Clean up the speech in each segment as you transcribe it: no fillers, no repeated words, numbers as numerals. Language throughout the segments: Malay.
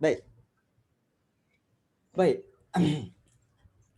Baik. Baik.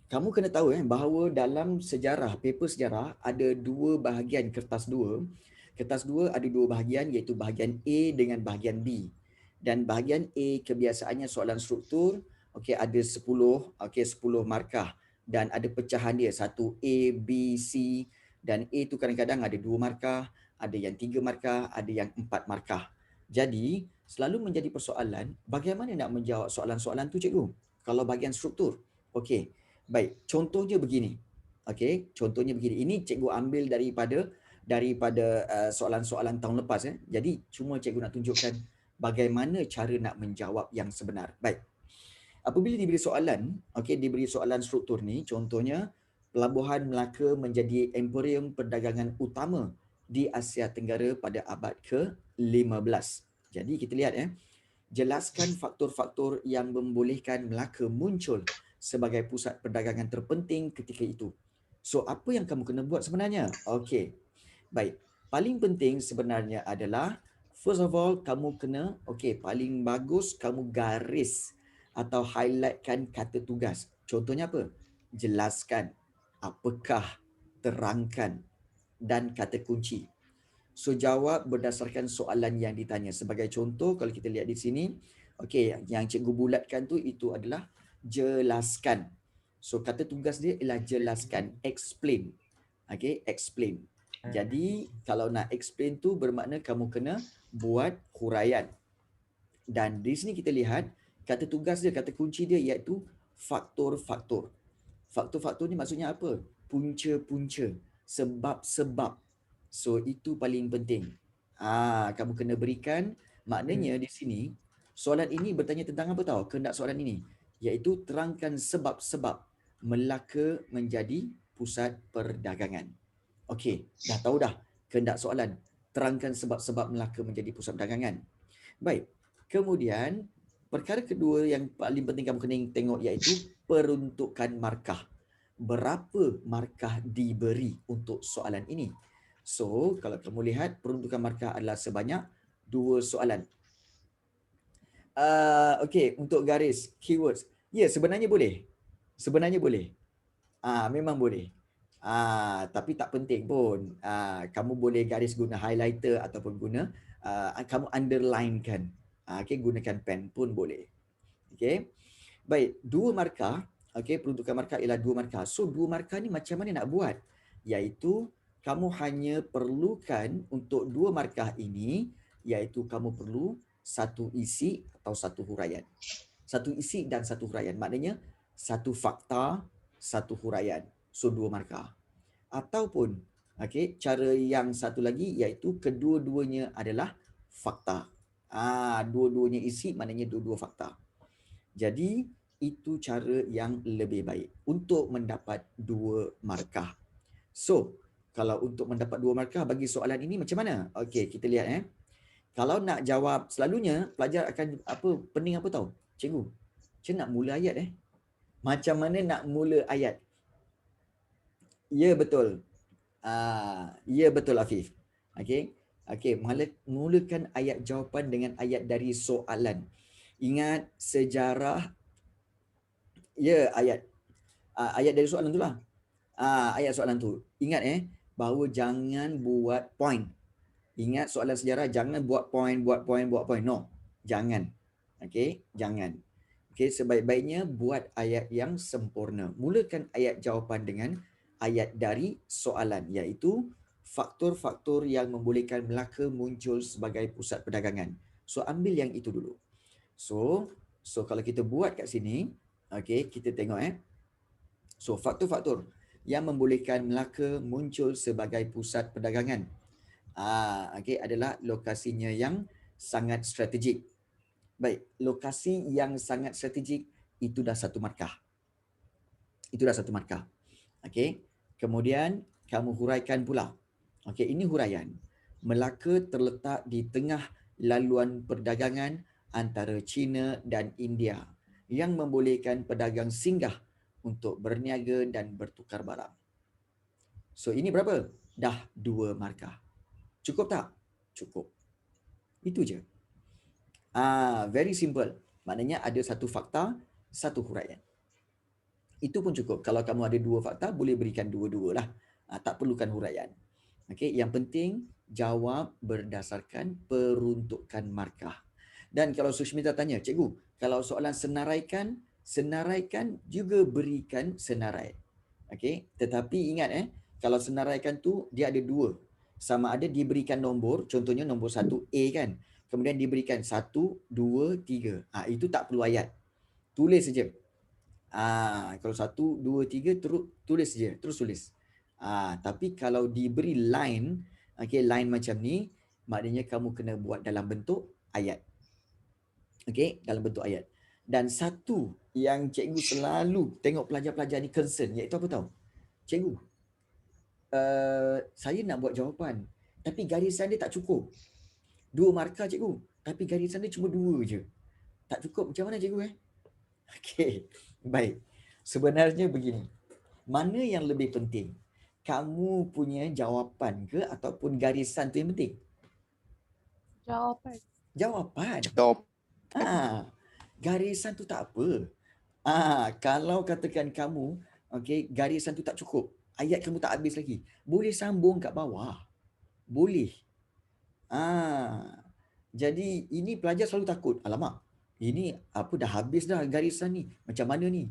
Kamu kena tahu bahawa dalam sejarah, paper sejarah ada dua bahagian kertas dua. Kertas dua ada dua bahagian iaitu bahagian A dengan bahagian B. Dan bahagian A kebiasaannya soalan struktur, okey ada 10, okey 10 markah dan ada pecahan dia, satu A, B, C dan A tu kadang-kadang ada 2 markah, ada yang 3 markah, ada yang 4 markah. Jadi, selalu menjadi persoalan bagaimana nak menjawab soalan-soalan tu cikgu? Kalau bahagian struktur. Okey. Baik, contohnya begini. Okey, contohnya begini. Ini cikgu ambil daripada soalan-soalan tahun lepas Jadi cuma cikgu nak tunjukkan bagaimana cara nak menjawab yang sebenar. Baik. Apabila diberi soalan, okey diberi soalan struktur ni, contohnya Pelabuhan Melaka menjadi emporium perdagangan utama di Asia Tenggara pada abad ke-15. Jadi kita lihat jelaskan faktor-faktor yang membolehkan Melaka muncul sebagai pusat perdagangan terpenting ketika itu. So, apa yang kamu kena buat sebenarnya? Okey. Baik. Paling penting sebenarnya adalah first of all kamu kena paling bagus kamu garis atau highlightkan kata tugas. Contohnya apa? Jelaskan, apakah, terangkan dan kata kunci. So jawab berdasarkan soalan yang ditanya. Sebagai contoh kalau kita lihat di sini, okey yang cikgu bulatkan tu itu adalah jelaskan. So kata tugas dia ialah jelaskan, explain. Okey, explain. Jadi kalau nak explain tu bermakna kamu kena buat huraian. Dan di sini kita lihat kata tugas dia, kata kunci dia iaitu faktor-faktor. Faktor-faktor ni maksudnya apa? Punca-punca, sebab-sebab. So itu paling penting. Kamu kena berikan maknanya di sini soalan ini bertanya tentang apa tahu? Kehendak soalan ini iaitu terangkan sebab-sebab Melaka menjadi pusat perdagangan. Okey, dah tahu dah kehendak soalan. Terangkan sebab-sebab Melaka menjadi pusat perdagangan. Baik. Kemudian perkara kedua yang paling penting kamu kena tengok iaitu peruntukan markah. Berapa markah diberi untuk soalan ini? So, kalau kamu lihat peruntukan markah adalah sebanyak 2 soalan. Okey, untuk garis keywords. Ya, sebenarnya boleh. Sebenarnya boleh. Memang boleh. Tapi tak penting pun. Kamu boleh garis guna highlighter ataupun guna kamu underlinekan. Okey, gunakan pen pun boleh. Okey. Baik, 2 markah. Okey, peruntukan markah ialah 2 markah. So 2 markah ni macam mana nak buat? Iaitu kamu hanya perlukan untuk 2 markah ini iaitu kamu perlu satu isi atau satu huraian. Satu isi dan satu huraian. Maknanya satu fakta, satu huraian. So 2 markah. Ataupun cara yang satu lagi iaitu kedua-duanya adalah fakta. Dua-duanya isi maknanya dua-dua fakta. Jadi itu cara yang lebih baik untuk mendapat 2 markah. So, kalau untuk mendapat 2 markah bagi soalan ini macam mana? Okey, kita lihat Kalau nak jawab selalunya pelajar akan pening apa tahu? Cikgu, macam nak mula ayat Macam mana nak mula ayat? Ya betul. Ya betul Afif. Okey. Okey, mulakan ayat jawapan dengan ayat dari soalan. Ingat sejarah ayat ayat dari soalan tu lah. Ayat soalan tu. Ingat bahawa jangan buat point. Ingat soalan sejarah jangan buat point. No. Jangan. Okey, jangan. Okey, sebaik-baiknya buat ayat yang sempurna. Mulakan ayat jawapan dengan ayat dari soalan iaitu faktor-faktor yang membolehkan Melaka muncul sebagai pusat perdagangan. So ambil yang itu dulu. So kalau kita buat kat sini, okey, kita tengok So faktor-faktor yang membolehkan Melaka muncul sebagai pusat perdagangan. Okey, adalah lokasinya yang sangat strategik. Baik, lokasi yang sangat strategik itu dah satu markah. Itu dah satu markah. Okey. Kemudian kamu huraikan pula. Okey, ini huraian. Melaka terletak di tengah laluan perdagangan antara China dan India yang membolehkan pedagang singgah untuk berniaga dan bertukar barang. So ini berapa? Dah 2 markah. Cukup tak? Cukup. Itu je. Very simple. Maknanya ada satu fakta, satu huraian. Itu pun cukup. Kalau kamu ada 2 fakta, boleh berikan dua-dua lah. Tak perlukan huraian. Okey, yang penting jawab berdasarkan peruntukan markah. Dan kalau Sushmita tanya, cikgu, kalau soalan senaraikan juga berikan senarai. Okey, tetapi ingat kalau senaraikan tu dia ada 2. Sama ada diberikan nombor, contohnya nombor 1A kan. Kemudian diberikan 1, 2, 3. Itu tak perlu ayat. Tulis saja. Kalau 1, 2, 3 tulis saja, terus tulis. Tapi kalau diberi line, line macam ni, maknanya kamu kena buat dalam bentuk ayat. Dalam bentuk ayat. Dan satu yang cikgu selalu tengok pelajar-pelajar ni concern, iaitu apa tahu? Cikgu, saya nak buat jawapan, tapi garisan dia tak cukup. 2 markah cikgu, tapi garisan dia cuma 2 je. Tak cukup, macam mana cikgu? Baik. Sebenarnya begini. Mana yang lebih penting? Kamu punya jawapan ke ataupun garisan tu yang penting? Jawapan. Garisan tu tak apa. Kalau katakan kamu, garisan tu tak cukup, ayat kamu tak habis lagi, boleh sambung kat bawah. Boleh. Jadi ini pelajar selalu takut. Alamak, ini apa dah habis dah garisan ni. Macam mana ni?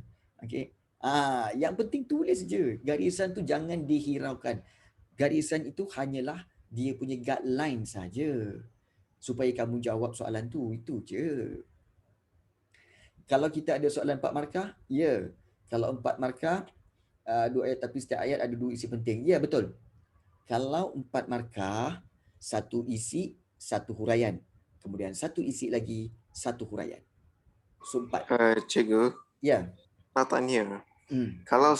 Yang penting tulis je. Garisan tu jangan dihiraukan. Garisan itu hanyalah dia punya guideline saja. Supaya kamu jawab soalan tu, itu je. Kalau kita ada soalan 4 markah, ya. Kalau 4 markah, 2 ayat tapi setiap ayat ada 2 isi penting. Ya, betul. Kalau 4 markah, 1 isi, 1 huraian. Kemudian 1 isi lagi, 1 huraian. So 4. Cikgu, ya. nak tanya. Kalau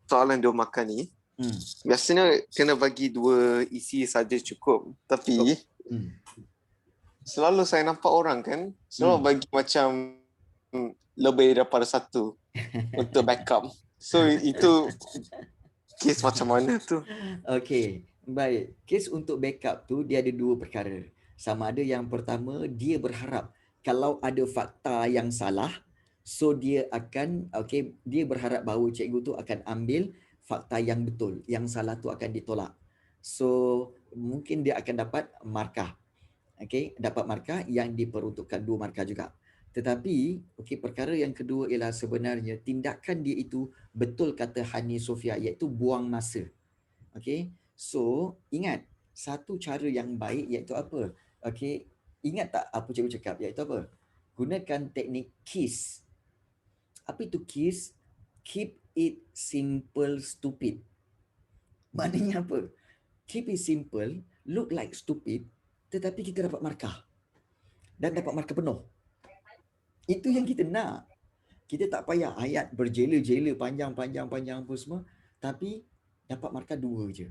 soalan 2 markah ni, biasanya kena bagi 2 isi saja cukup. Tapi selalu saya nampak orang kan, selalu bagi macam lebih daripada 1 untuk backup. So itu kes macam mana tu? Baik. Kes untuk backup tu dia ada 2 perkara. Sama ada yang pertama, dia berharap kalau ada fakta yang salah, so dia akan dia berharap bahawa cikgu tu akan ambil fakta yang betul, yang salah tu akan ditolak. So mungkin dia akan dapat markah. Dapat markah yang diperuntukkan 2 markah juga. Tetapi perkara yang kedua ialah sebenarnya tindakan dia itu betul kata Hani Sofia, iaitu buang masa. So ingat, satu cara yang baik iaitu apa? Ingat tak apa cikgu cakap, iaitu apa? Gunakan teknik KISS. Apa itu KISS? Keep it simple, stupid. Maknanya apa? Keep it simple, look like stupid, tetapi kita dapat markah. Dan dapat markah penuh. Itu yang kita nak. Kita tak payah ayat berjela-jela panjang-panjang apa semua, tapi dapat markah 2 je.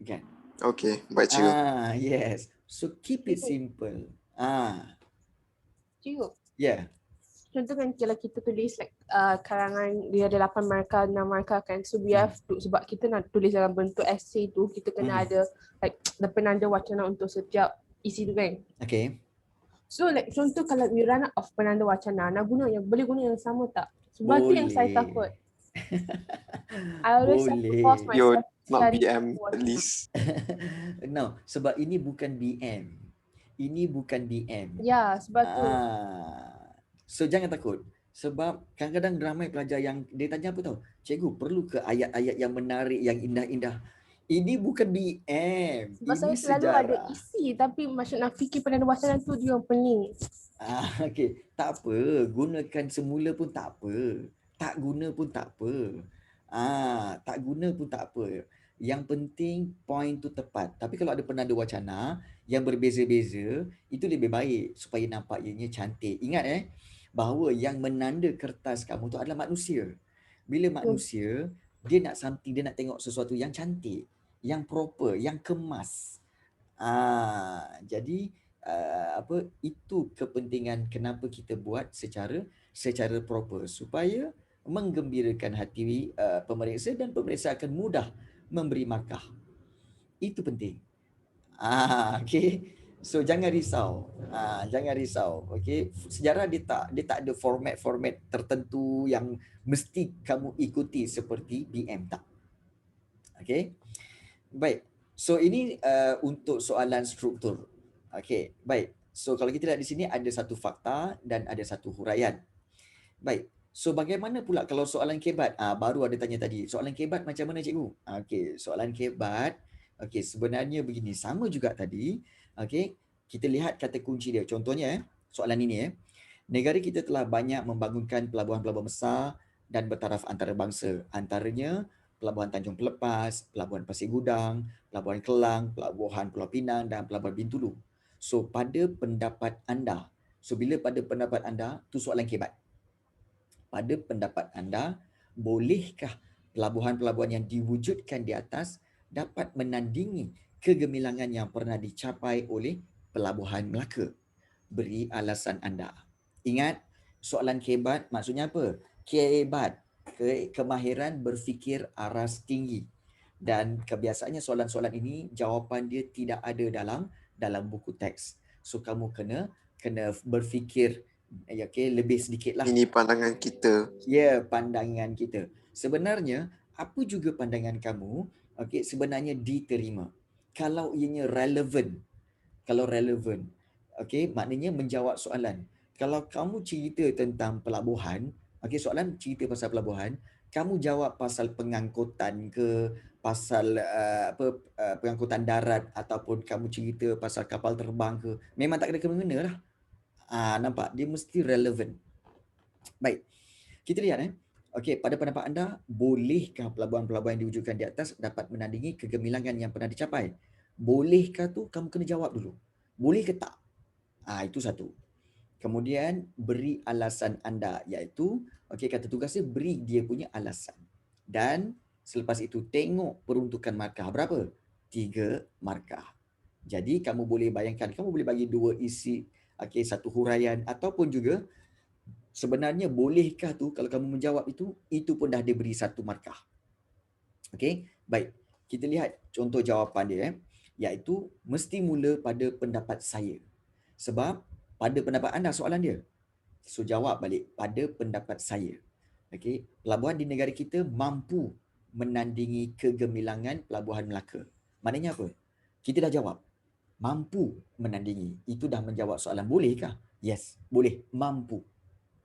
Kan? Okey, baik cikgu. Yes. So keep it simple. Cikgu. Yeah. Contoh kan kalau kita tulis like karangan dia ada 8 markah, 6 markah kan. So we have to, sebab kita nak tulis dalam bentuk essay tu, kita kena ada like the penanda wacana untuk setiap isi tu kan. So like contoh kalau we run out of penanda wacana, nak guna boleh guna yang sama tak? Sebab tu yang saya takut. I always have to force myself not BM at least. No, sebab ini bukan BM. Ini bukan BM. Ya, sebab tu. So jangan takut. Sebab kadang-kadang ramai pelajar yang dia tanya apa tahu? Cikgu, perlu ke ayat-ayat yang menarik, yang indah-indah? Ini bukan BM. Sebab ini saya selalu sejarah. ada isi, tapi macam nak fikir penanda wacana tu dia yang pening. Tak apa. Gunakan semula pun tak apa. Tak guna pun tak apa. Tak guna pun tak apa. Yang penting point tu tepat. Tapi kalau ada penanda wacana yang berbeza-beza, itu lebih baik supaya nampak ianya cantik. Ingat bahawa yang menanda kertas kamu tu adalah manusia. Bila manusia, dia nak something, dia nak tengok sesuatu yang cantik, yang proper, yang kemas. Jadi itu kepentingan kenapa kita buat secara proper, supaya menggembirakan hati pemeriksa dan pemeriksa akan mudah memberi markah. Itu penting. So jangan risau. Jangan risau. Okey, sejarah dia tak ada format tertentu yang mesti kamu ikuti seperti BM, tak. Okey. Baik. So ini untuk soalan struktur. Okey, baik. So kalau kita lihat di sini ada satu fakta dan ada satu huraian. Baik. So bagaimana pula kalau soalan kebat? Baru ada tanya tadi. Soalan kebat macam mana cikgu? Okey, soalan kebat. Okey, sebenarnya begini, sama juga tadi. Okey, kita lihat kata kunci dia. Contohnya soalan ini negara kita telah banyak membangunkan pelabuhan-pelabuhan besar dan bertaraf antarabangsa. Antaranya Pelabuhan Tanjung Pelepas, Pelabuhan Pasir Gudang, Pelabuhan Kelang, Pelabuhan Pulau Pinang dan Pelabuhan Bintulu. So pada pendapat anda, bila pada pendapat anda, tu soalan kebat. Pada pendapat anda, bolehkah pelabuhan-pelabuhan yang diwujudkan di atas dapat menandingi kegemilangan yang pernah dicapai oleh Pelabuhan Melaka? Beri alasan anda. Ingat, soalan kebat maksudnya apa? Kebat, kemahiran berfikir aras tinggi. Dan kebiasaannya soalan-soalan ini jawapan dia tidak ada dalam buku teks. So kamu kena berfikir lebih sedikit lah. Ini pandangan kita. Ya, pandangan kita. Sebenarnya apa juga pandangan kamu, sebenarnya diterima. Kalau ianya relevan. Kalau relevan. Maknanya menjawab soalan. Kalau kamu cerita tentang pelabuhan, soalan cerita pasal pelabuhan, kamu jawab pasal pengangkutan ke, pasal pengangkutan darat, ataupun kamu cerita pasal kapal terbang ke, memang tak ada kena-mengena lah. Nampak? Dia mesti relevan. Baik. Kita lihat pada pendapat anda, bolehkah pelabuhan-pelabuhan yang diwujudkan di atas dapat menandingi kegemilangan yang pernah dicapai? Bolehkah tu kamu kena jawab dulu. Boleh ke tak? Itu satu. Kemudian beri alasan anda, iaitu kata tugasnya beri dia punya alasan. Dan selepas itu tengok peruntukan markah berapa? 3 markah. Jadi kamu boleh bayangkan, kamu boleh bagi 2 isi, satu huraian, ataupun juga sebenarnya bolehkah tu kalau kamu menjawab itu pun dah diberi 1 markah. Okey, baik. Kita lihat contoh jawapan dia iaitu mesti mula pada pendapat saya. Sebab pada pendapat anda soalan dia. So jawab balik pada pendapat saya. Okey, pelabuhan di negara kita mampu menandingi kegemilangan Pelabuhan Melaka. Maknanya apa? Kita dah jawab. Mampu menandingi. Itu dah menjawab soalan bolehkah? Yes, boleh, mampu.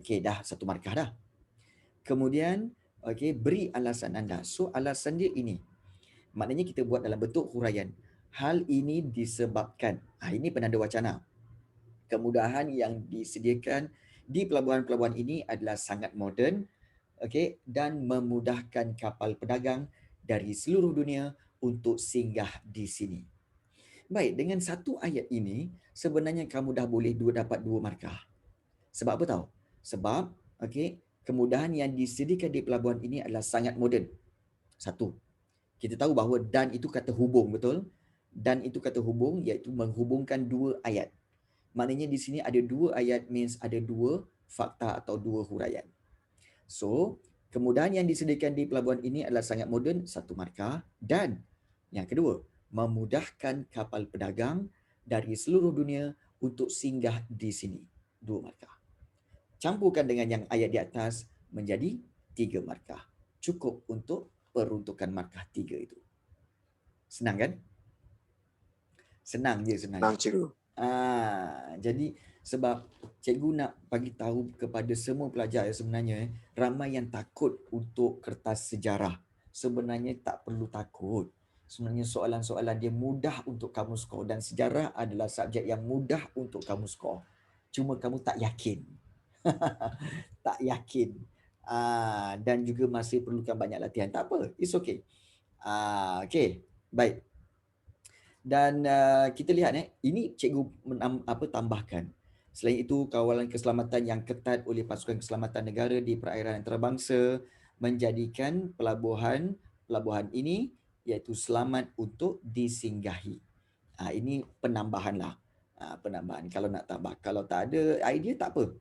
Okey, dah 1 markah dah. Kemudian, beri alasan anda. So alasan dia ini. Maknanya kita buat dalam bentuk huraian. Hal ini disebabkan, ini penanda wacana. Kemudahan yang disediakan di pelabuhan-pelabuhan ini adalah sangat moden, dan memudahkan kapal pedagang dari seluruh dunia untuk singgah di sini. Baik, dengan satu ayat ini, sebenarnya kamu dah boleh dapat 2 markah. Sebab apa tahu? Sebab, kemudahan yang disediakan di pelabuhan ini adalah sangat moden. Satu, kita tahu bahawa dan itu kata hubung, betul? Dan itu kata hubung iaitu menghubungkan 2 ayat. Maknanya di sini ada 2 ayat, means ada 2 fakta atau 2 huraian. So, kemudahan yang disediakan di pelabuhan ini adalah sangat moden, 1 markah. Dan yang kedua, memudahkan kapal pedagang dari seluruh dunia untuk singgah di sini, 2 markah. Campurkan dengan yang ayat di atas menjadi 3 markah. Cukup untuk peruntukan markah 3 itu. Senang kan? Senang je sebenarnya. Senang cikgu. Jadi sebab cikgu nak bagi tahu kepada semua pelajar sebenarnya ramai yang takut untuk kertas sejarah. Sebenarnya tak perlu takut. Sebenarnya soalan-soalan dia mudah untuk kamu skor, dan sejarah adalah subjek yang mudah untuk kamu skor. Cuma kamu tak yakin. Tak yakin. Dan juga masih perlukan banyak latihan. Tak apa, it's okay. Okay, baik. Dan kita lihat ini cikgu tambahkan. Selain itu, kawalan keselamatan yang ketat oleh pasukan keselamatan negara di perairan antarabangsa menjadikan pelabuhan ini iaitu selamat untuk disinggahi. Ini penambahan lah. Penambahan kalau nak tambah. Kalau tak ada idea tak apa.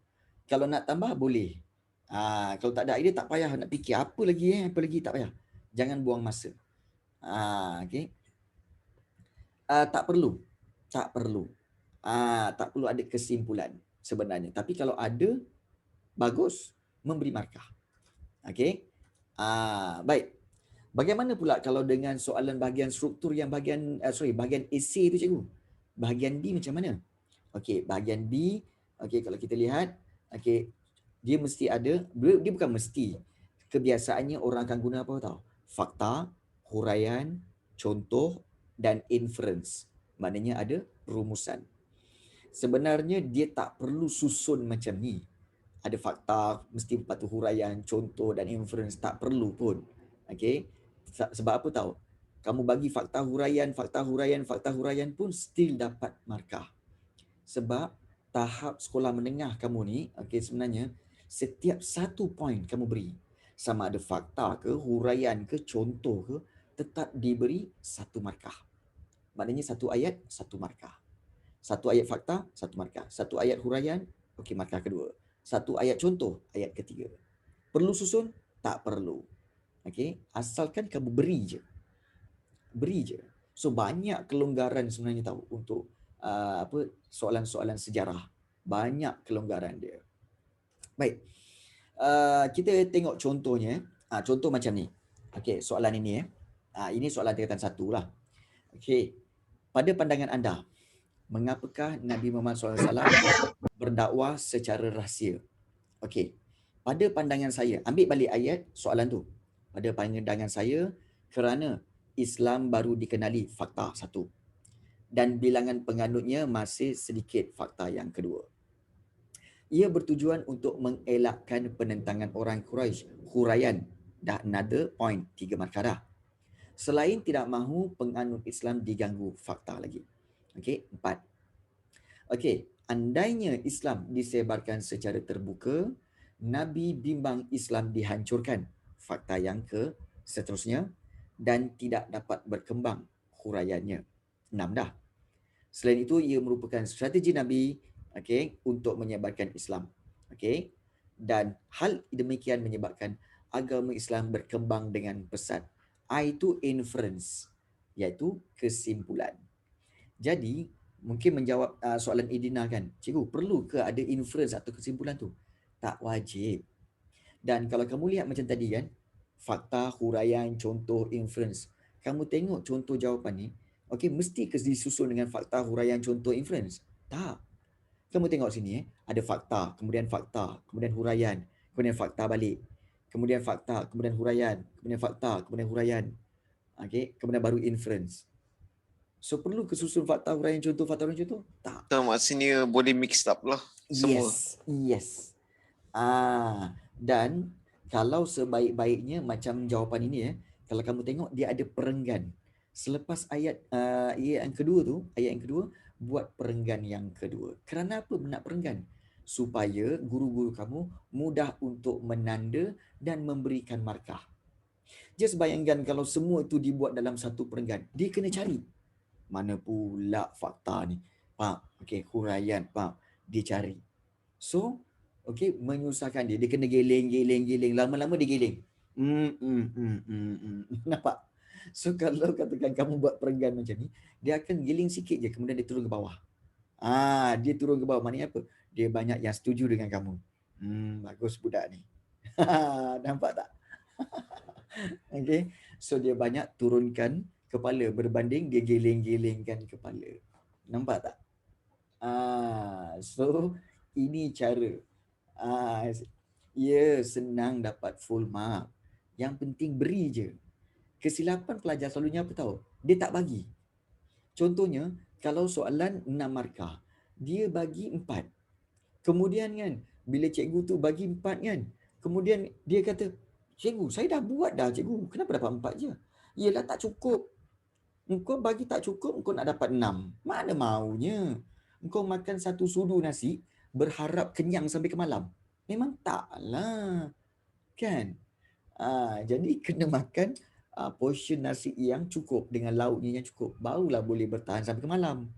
Kalau nak tambah boleh. Kalau tak ada idea tak payah nak fikir apa lagi tak payah. Jangan buang masa. Okey. Tak perlu. Tak perlu ada kesimpulan sebenarnya. Tapi kalau ada, bagus, memberi markah. Okey. Baik. Bagaimana pula kalau dengan soalan bahagian struktur yang bahagian essay tu cikgu? Bahagian B macam mana? Okey, bahagian B, okey kalau kita lihat, okey, dia mesti ada, dia bukan mesti. Kebiasaannya orang akan guna apa tahu? Fakta, huraian, contoh dan inference. Maknanya ada rumusan. Sebenarnya dia tak perlu susun macam ni. Ada fakta, mesti patut huraian, contoh dan inference, tak perlu pun. Okey. Sebab apa tahu? Kamu bagi fakta huraian pun still dapat markah. Sebab tahap sekolah menengah kamu ni, okey, sebenarnya setiap satu poin kamu beri, sama ada fakta ke, huraian ke, contoh ke, tetap diberi satu markah. Maknanya satu ayat, satu markah. Satu ayat fakta, satu markah. Satu ayat huraian, okey, markah kedua. Satu ayat contoh, ayat ketiga. Perlu susun? Tak perlu. Okey, asalkan kamu beri je. Beri je. So banyak kelonggaran sebenarnya tahu untuk soalan-soalan sejarah. Banyak kelonggaran dia. Baik. Kita tengok contohnya. Contoh macam ni. Okey, soalan ini ini soalan tingkatan 1 lah. Okey. Pada pandangan anda, mengapakah Nabi Muhammad SAW berdakwah secara rahsia? Okey. Pada pandangan saya, ambil balik ayat soalan tu. Pada pandangan saya, kerana Islam baru dikenali, fakta 1. Dan bilangan penganutnya masih sedikit, fakta yang kedua. Ia bertujuan untuk mengelakkan penentangan orang Quraisy, huraian, dah another point, 3 markah dah. Selain tidak mahu penganut Islam diganggu, fakta lagi. Okey, 4. Okey, andainya Islam disebarkan secara terbuka, Nabi bimbang Islam dihancurkan, fakta yang ke seterusnya, dan tidak dapat berkembang, huraiannya. 6 dah. Selain itu, ia merupakan strategi Nabi, okey, untuk menyebarkan Islam. Okey, dan hal demikian menyebabkan agama Islam berkembang dengan pesat. Itu inference, iaitu kesimpulan. Jadi, mungkin menjawab soalan Edina kan, cikgu, perlu ke ada inference atau kesimpulan tu? Tak wajib. Dan kalau kamu lihat macam tadi kan, fakta, huraian, contoh, inference. Kamu tengok contoh jawapan ni, okey, mesti ke disusun dengan fakta, huraian, contoh, inference? Tak. Kamu tengok sini ada fakta, kemudian huraian, kemudian fakta balik. Kemudian fakta, kemudian huraian, kemudian fakta, kemudian huraian. Okey, kemudian baru inference. So perlu ke susun fakta, huraian, contoh, fakta, huraian, contoh? Tak. So, maksudnya boleh mixed up lah semua. Yes. Dan kalau sebaik-baiknya macam jawapan ini kalau kamu tengok dia ada perenggan. Selepas ayat yang kedua buat perenggan yang kedua. Kerana apa nak perenggan? Supaya guru-guru kamu mudah untuk menanda dan memberikan markah. Just bayangkan kalau semua itu dibuat dalam satu perenggan, dia kena cari. Mana pula fakta ni? Pak, okey, huraian, pak, dia cari. So, okey, menyusahkan dia. Dia kena geling. Lama-lama dia geling. Nampak? So, kalau katakan kamu buat perenggan macam ni, dia akan geling sikit je, kemudian dia turun ke bawah. Dia turun ke bawah. Maknanya apa? Dia banyak yang setuju dengan kamu. Bagus budak ni. Nampak tak? Okey. So, dia banyak turunkan kepala berbanding dia geling-gelingkan kepala. Nampak tak? So, ini cara. Senang dapat full mark. Yang penting beri je. Kesilapan pelajar selalunya apa tahu? Dia tak bagi. Contohnya, kalau soalan 6 markah, dia bagi 4. Kemudian kan, bila cikgu tu bagi 4 kan, kemudian dia kata, cikgu, saya dah buat dah cikgu. Kenapa dapat 4 je? Yelah tak cukup. Engkau bagi tak cukup, engkau nak dapat 6. Mana maunya? Engkau makan satu sudu nasi, berharap kenyang sampai ke malam. Memang taklah. Kan? Jadi kena makan portion nasi yang cukup dengan lauknya yang cukup. Barulah boleh bertahan sampai ke malam.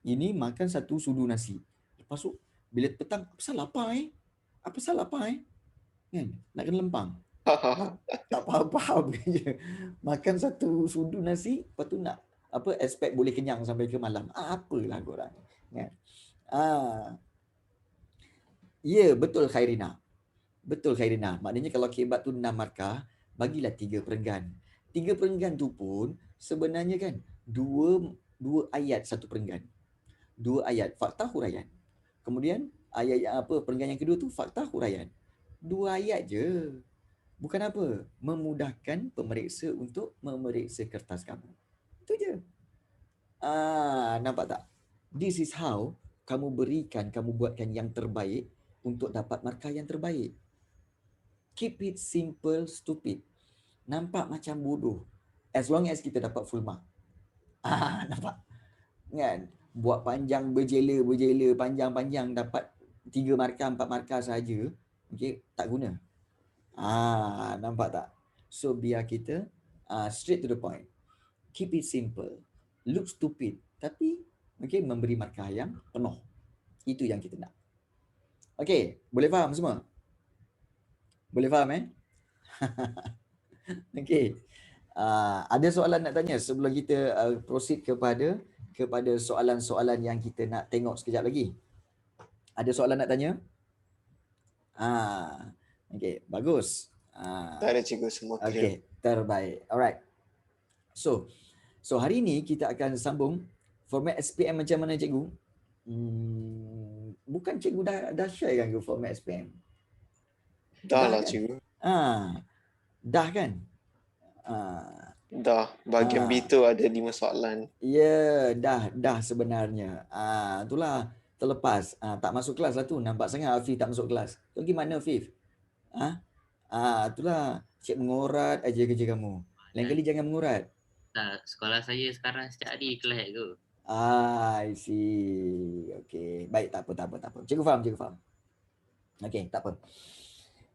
Ini makan satu sudu nasi. Lepas tu, bila petang, apa salah apa Kan? Nak kena lempang. Tak faham je. Makan satu sudu nasi, lepas tu nak expect boleh kenyang sampai ke malam. Apalah korang. Kan? Ya, betul Khairina. Betul Khairina. Maknanya kalau kebat tu 6 markah, bagilah 3 perenggan. 3 perenggan tu pun sebenarnya kan dua ayat satu perenggan. 2 ayat fakta huraian. Kemudian ayat yang apa perenggan yang kedua tu fakta huraian. 2 ayat je. Bukan apa? Memudahkan pemeriksa untuk memeriksa kertas kamu. Itu je. Nampak tak? This is how kamu buatkan yang terbaik untuk dapat markah yang terbaik. Keep it simple, stupid. Nampak macam bodoh. As long as kita dapat full mark. Nampak? Kan? Buat panjang berjela, panjang-panjang dapat 3 markah, 4 markah saja. Okay, tak guna. Nampak tak? So biar kita straight to the point. Keep it simple. Look stupid. Tapi memberi markah yang penuh. Itu yang kita nak. Okay, boleh faham semua? Boleh faham Okay. Ada soalan nak tanya sebelum kita proceed kepada soalan-soalan yang kita nak tengok sekejap lagi? Ada soalan nak tanya? Okay, bagus. Tak ada cikgu, semua clear. Okay, terbaik. Alright. So hari ini kita akan sambung format SPM macam mana cikgu? Bukan cikgu dah share kan ke format SPM? Dah lah kan? cikgu. Dah kan? Dah. Bahagian B tu ada 5 soalan. Ya, dah sebenarnya. Itulah terlepas. Tak masuk kelas lah tu. Nampak sangat Afif tak masuk kelas. Tu gimana Afif? Itulah. Cik mengorat aja kerja kamu. Lain kali jangan mengorat. Tak, sekolah saya sekarang setiap hari kelas tu. I see. Okay. Baik, tak apa. Cikgu faham. Okay, tak apa.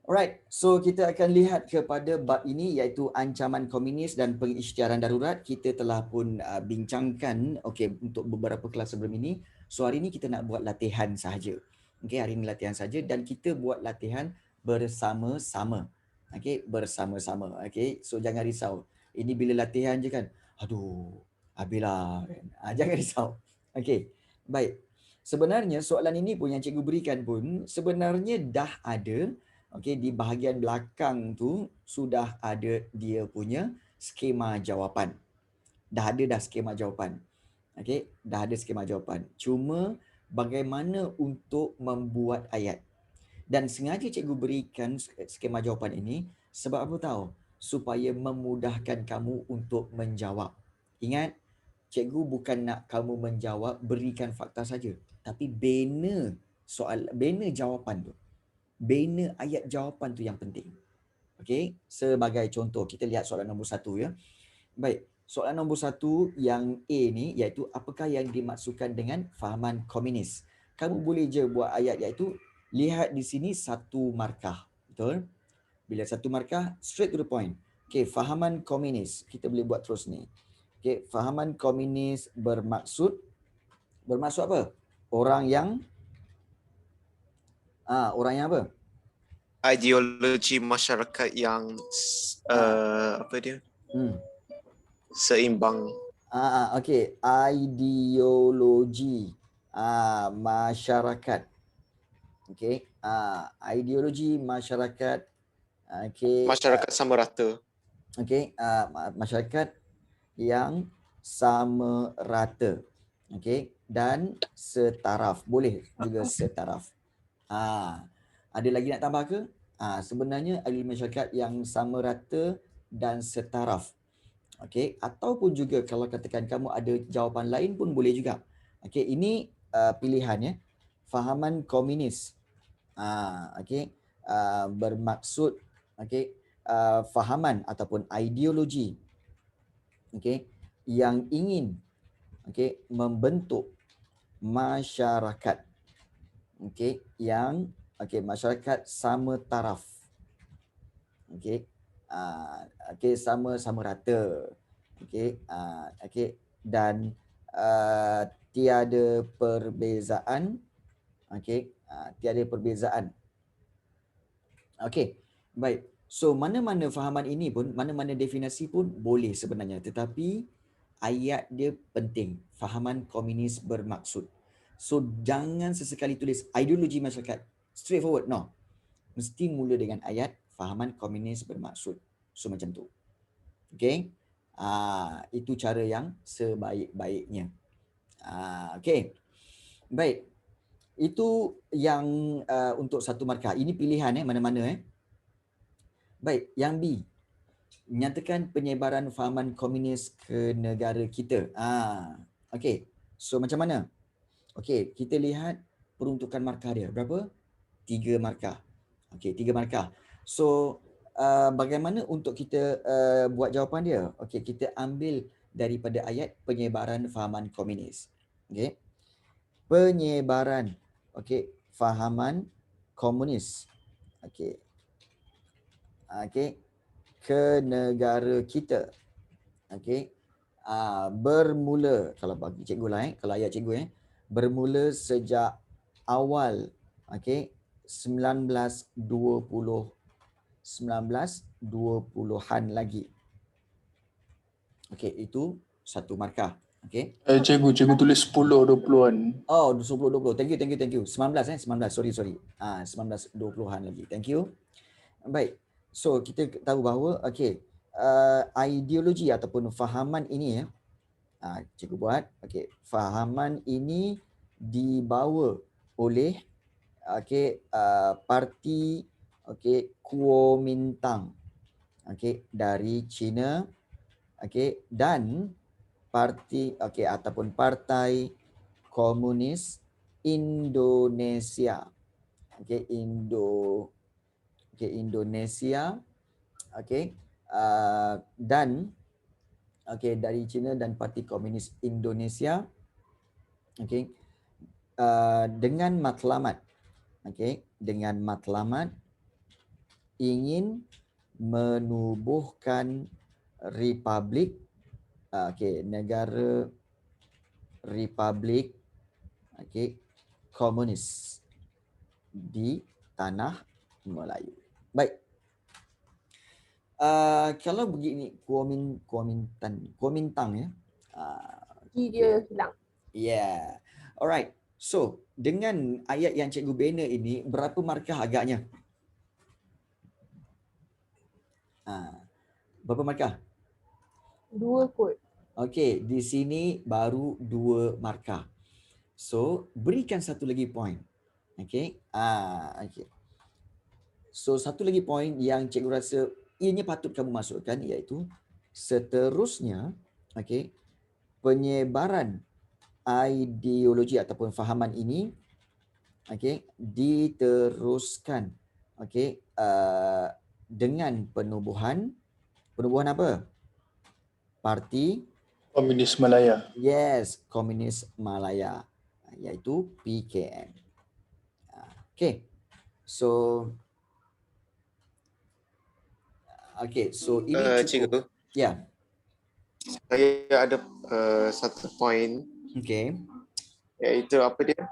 Alright, so kita akan lihat kepada bab ini iaitu ancaman komunis dan pengisytiharan darurat. Kita telah pun bincangkan untuk beberapa kelas sebelum ini. So hari ini kita nak buat latihan sahaja. Hari ini latihan saja dan kita buat latihan bersama-sama. Bersama-sama. So jangan risau. Ini bila latihan je kan. Aduh, habislah. Jangan risau. Baik. Sebenarnya soalan ini pun yang cikgu berikan pun sebenarnya dah ada. Di bahagian belakang tu sudah ada dia punya skema jawapan. Dah ada skema jawapan. Dah ada skema jawapan. Cuma bagaimana untuk membuat ayat. Dan sengaja cikgu berikan skema jawapan ini sebab apa tahu? Supaya memudahkan kamu untuk menjawab. Ingat, cikgu bukan nak kamu menjawab berikan fakta saja, tapi bina jawapan tu. Bina ayat jawapan tu yang penting. Sebagai contoh, kita lihat soalan nombor 1 ya. Baik, soalan nombor 1 yang A ni iaitu apakah yang dimaksudkan dengan fahaman komunis. Kamu boleh je buat ayat iaitu lihat di sini 1 markah. Betul? Bila 1 markah, straight to the point. Fahaman komunis. Kita boleh buat terus ni. Fahaman komunis bermaksud apa? Orang yang apa? Ideologi masyarakat yang apa dia? Seimbang. Ideologi masyarakat. Ideologi masyarakat. Masyarakat sama rata. Masyarakat yang sama rata. Dan setaraf. Boleh juga setaraf. Ada lagi nak tambah ke? Sebenarnya ideologi masyarakat yang sama rata dan setaraf. Ataupun juga kalau katakan kamu ada jawapan lain pun boleh juga. Ini pilihan ya. Fahaman komunis. Bermaksud fahaman ataupun ideologi yang ingin membentuk masyarakat yang masyarakat sama taraf. Sama rata. Dan tiada perbezaan. Tiada perbezaan. Baik. So mana-mana fahaman ini pun, mana-mana definisi pun boleh sebenarnya, tetapi ayat dia penting. Fahaman komunis bermaksud. So jangan sesekali tulis ideologi masyarakat. Straightforward, no. Mesti mula dengan ayat fahaman komunis bermaksud. So macam tu. Okay. Itu cara yang sebaik-baiknya. Okay. Baik. Itu yang untuk satu markah. Ini pilihan mana-mana. Baik, yang B. Nyatakan penyebaran fahaman komunis ke negara kita. Okey. So macam mana? Okey, kita lihat peruntukan markah dia. Berapa? 3 markah. Okey, 3 markah. So bagaimana untuk kita buat jawapan dia? Okey, kita ambil daripada ayat penyebaran fahaman komunis. Okey. Penyebaran fahaman komunis. Okey. Ke negara kita. Okey. Bermula, kalau bagi cikgu lah kalau ayat cikgu bermula sejak awal 1920-an lagi. Okey, itu satu markah. Okey. Cikgu tulis 10-20-an. Oh, 10-20. Thank you. 19 sorry. 19-20-an lagi. Thank you. Baik. So kita tahu bahawa ideologi ataupun fahaman ini cikgu buat fahaman ini dibawa oleh parti Kuomintang dari China dan parti ataupun Partai Komunis Indonesia. Indonesia dan dari China dan Parti Komunis Indonesia dengan matlamat ingin menubuhkan republik negara republik komunis di tanah Melayu. Baik. Kalau begini Kuomintang Dia hilang. Yeah. Alright. So, dengan ayat yang cikgu bina ini berapa markah agaknya? Berapa markah? 2 kot. Okey, di sini baru 2 markah. So, berikan satu lagi point. Okey. Okey. So satu lagi poin yang cikgu rasa ianya patut kamu masukkan iaitu seterusnya penyebaran ideologi ataupun fahaman ini diteruskan dengan penubuhan apa? Parti Komunis Malaya. Yes, Komunis Malaya iaitu PKM. Okay. So ini cukup. Cikgu. Ya. Saya ada satu poin. Okay. Iaitu apa dia?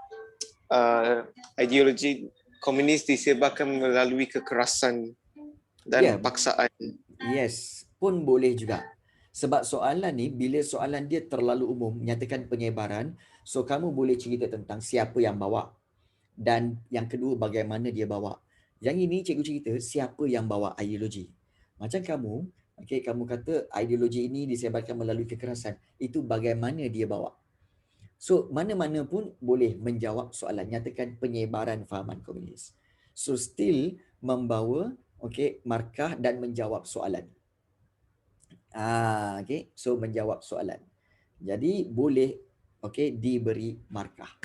Ideologi komunis disebarkan melalui kekerasan dan paksaan. Yes, pun boleh juga. Sebab soalan ni, bila soalan dia terlalu umum, menyatakan penyebaran, so kamu boleh cerita tentang siapa yang bawa. Dan yang kedua, bagaimana dia bawa. Yang ini cikgu cerita siapa yang bawa ideologi. Macam kamu kata ideologi ini disebarkan melalui kekerasan. Itu bagaimana dia bawa. So, mana-mana pun boleh menjawab soalan. Nyatakan penyebaran fahaman komunis. So, still membawa markah dan menjawab soalan. So menjawab soalan. Jadi boleh diberi markah.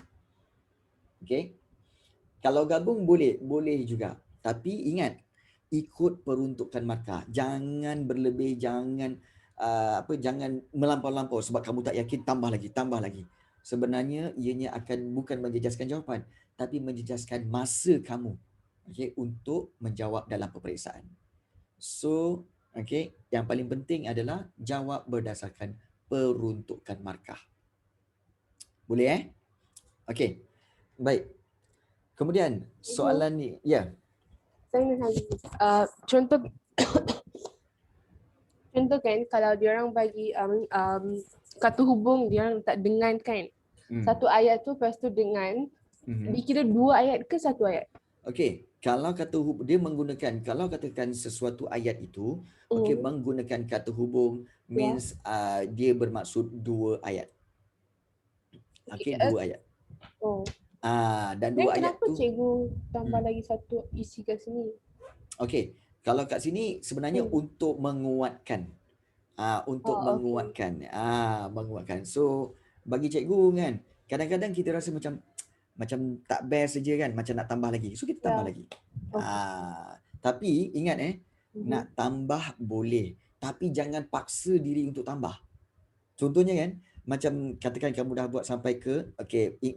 Kalau gabung boleh juga. Tapi ingat, ikut peruntukan markah. Jangan berlebih, jangan melampau-lampau sebab kamu tak yakin tambah lagi. Sebenarnya ianya akan bukan menjejaskan jawapan, tapi menjejaskan masa kamu untuk menjawab dalam peperiksaan. So, yang paling penting adalah jawab berdasarkan peruntukan markah. Boleh Okey. Baik. Kemudian soalan ni, ya. Saya nak tanya, contoh kan kalau dia orang bagi kata hubung dia orang tak dengan kan. Satu ayat tu lepas tu dengan dikira 2 ayat ke 1 ayat? Okey, kalau kata dia menggunakan, kalau katakan sesuatu ayat itu, okey, menggunakan kata hubung means dia bermaksud 2 ayat. Okey, 2 ayat. Oh. Dan Dan 2 ayat kenapa tu, cikgu tambah lagi satu isi kat sini? okey, kalau kat sini sebenarnya untuk menguatkan. Untuk menguatkan. Menguatkan. So, bagi cikgu kan, kadang-kadang kita rasa macam tak best saja kan, macam nak tambah lagi. So, kita tambah lagi. Tapi ingat nak tambah boleh, tapi jangan paksa diri untuk tambah. Contohnya kan, macam katakan kamu dah buat sampai ke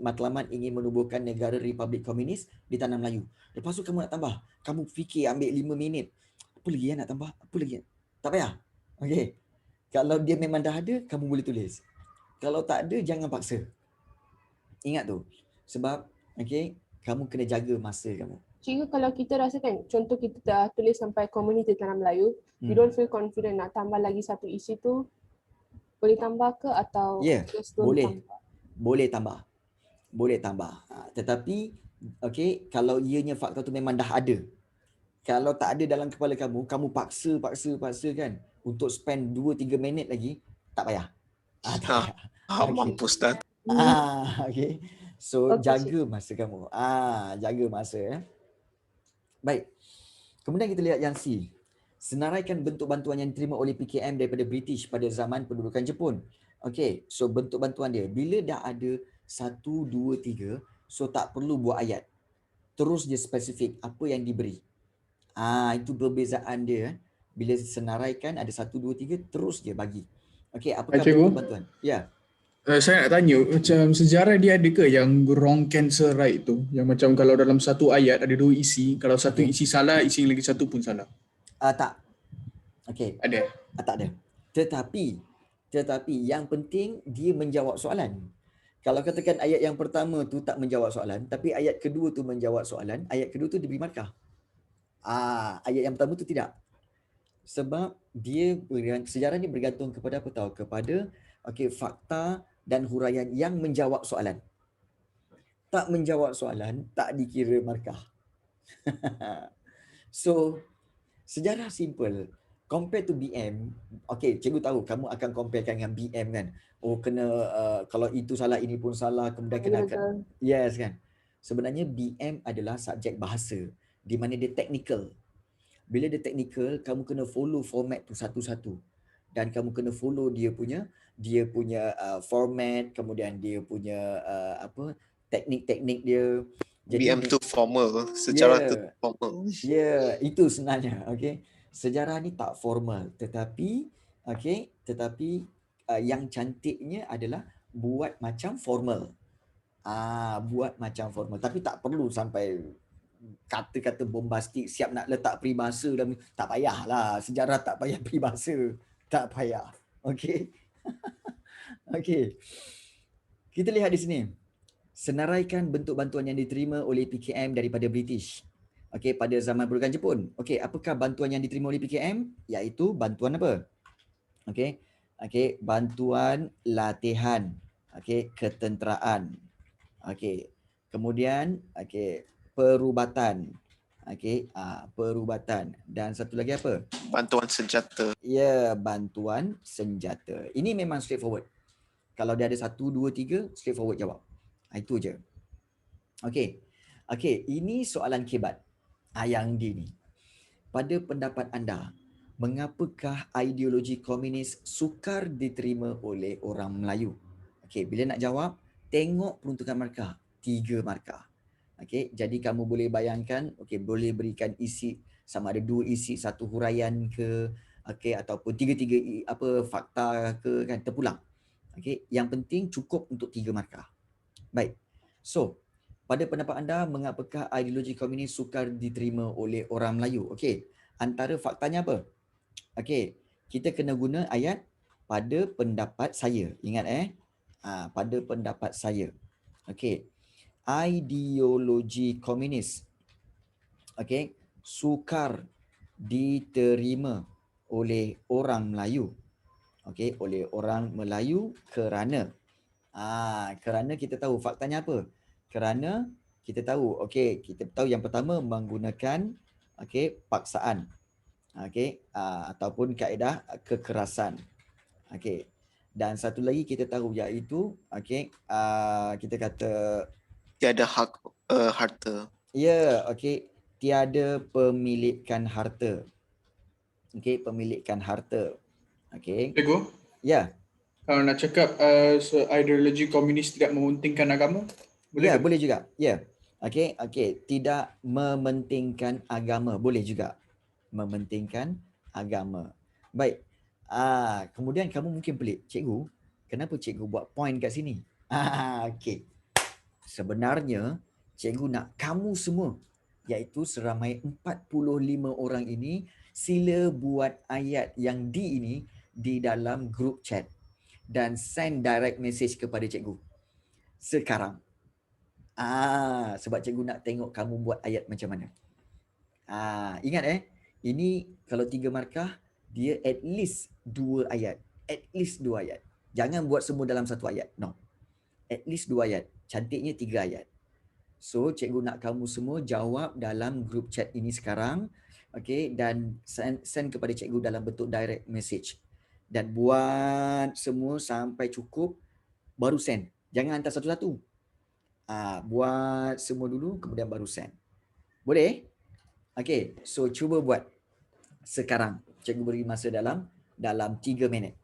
matlamat ingin menubuhkan negara Republik Komunis di Tanah Melayu. Lepas tu kamu nak tambah. Kamu fikir ambil 5 minit. Apa lagi nak tambah? Apa lagi? Tak payah. Okey. Kalau dia memang dah ada, kamu boleh tulis. Kalau tak ada, jangan paksa. Ingat tu. Sebab kamu kena jaga masa kamu. Cikgu, kalau kita rasakan, contoh kita dah tulis sampai komuniti Tanah Melayu, you don't feel confident nak tambah lagi satu isi tu, boleh tambah ke atau boleh. Boleh tambah. Boleh tambah. Tetapi kalau ianya fakta tu memang dah ada. Kalau tak ada dalam kepala kamu, kamu paksa kan untuk spend 2-3 minit lagi, tak payah. Tak payah. Mampus Ustaz. Okay. So jaga masa kamu. Jaga masa. Baik. Kemudian kita lihat yang C. Senaraikan bentuk bantuan yang diterima oleh PKM daripada British pada zaman pendudukan Jepun. Okey, so bentuk bantuan dia bila dah ada 1, 2, 3, so tak perlu buat ayat. Terus dia spesifik apa yang diberi. Itu perbezaan dia. Bila senaraikan ada 1, 2, 3, terus dia bagi. Okey, apakah bentuk bantuan? Ya. Saya nak tanya, macam sejarah dia ada ke yang wrong cancel right tu? Yang macam kalau dalam satu ayat ada 2 isi, kalau satu isi salah, isi yang lagi satu pun salah. Tak. Okey. Ada? Tak ada. Tetapi yang penting dia menjawab soalan. Kalau katakan ayat yang pertama tu tak menjawab soalan, tapi ayat kedua tu menjawab soalan, ayat kedua tu diberi markah. Ayat yang pertama tu tidak. Sebab dia sejarah ni bergantung kepada apa tahu? Kepada fakta dan huraian yang menjawab soalan. Tak menjawab soalan, tak dikira markah. So, sejarah simple. Compare to BM, cikgu tahu kamu akan comparekan dengan BM kan. Kena kalau itu salah, ini pun salah, kemudian kena yes kan. Sebenarnya BM adalah subjek bahasa di mana dia technical. Bila dia technical, kamu kena follow format tu satu-satu. Dan kamu kena follow dia punya format, kemudian dia punya teknik-teknik dia. Jadi BM tu formal, sejarah tu formal. Itu sebenarnya. Sejarah ni tak formal, tetapi yang cantiknya adalah buat macam formal. Buat macam formal, tapi tak perlu sampai kata-kata bombastik siap nak letak peribahasa dalam. Tak payahlah, sejarah tak payah peribahasa. Tak payah. Okey. Kita lihat di sini. Senaraikan bentuk bantuan yang diterima oleh PKM daripada British. Pada zaman pendudukan Jepun. Apakah bantuan yang diterima oleh PKM? Iaitu bantuan apa? Bantuan latihan. Ketenteraan. Kemudian perubatan. Perubatan. Dan satu lagi apa? Bantuan senjata. Bantuan senjata. Ini memang straightforward. Kalau dia ada 1, 2, 3, straightforward jawab. Itu je. Ini soalan kebat. Yang D ni. Pada pendapat anda, mengapakah ideologi komunis sukar diterima oleh orang Melayu? Bila nak jawab, tengok peruntukan markah. 3 markah. Jadi kamu boleh bayangkan, boleh berikan isi sama ada 2 isi, 1 huraian ke, ataupun 3 fakta ke kan, terpulang. Yang penting cukup untuk 3 markah. Baik. So, pada pendapat anda, mengapakah ideologi komunis sukar diterima oleh orang Melayu? Antara faktanya apa? Kita kena guna ayat pada pendapat saya. Ingat pada pendapat saya. Ideologi komunis sukar diterima oleh orang Melayu. Oleh orang Melayu kerana Kerana kita tahu faktanya apa? Kerana kita tahu, okey, kita tahu yang pertama menggunakan paksaan. Ataupun kaedah kekerasan. Dan satu lagi kita tahu iaitu kita kata tiada hak harta. tiada pemilikan harta. Pemilikan harta. Cikgu, Ya. kalau nak cakap ideologi komunis tidak mementingkan agama, boleh ke? Boleh juga. Tidak mementingkan agama, boleh juga. Mementingkan agama. Baik. Kemudian kamu mungkin pelik, cikgu, kenapa cikgu buat point kat sini? Sebenarnya cikgu nak kamu semua, iaitu seramai 45 orang ini, sila buat ayat yang D ini di dalam group chat dan send direct message kepada cikgu sekarang. Sebab cikgu nak tengok kamu buat ayat macam mana. Ingat ini kalau 3 markah, dia at least 2 ayat. At least 2 ayat. Jangan buat semua dalam satu ayat. No. At least 2 ayat. Cantiknya 3 ayat. So, cikgu nak kamu semua jawab dalam group chat ini sekarang. Dan send kepada cikgu dalam bentuk direct message. Dan buat semua sampai cukup, baru send. Jangan hantar satu-satu. Buat semua dulu, kemudian baru send. Boleh? So cuba buat sekarang. Cikgu beri masa dalam 3 minit.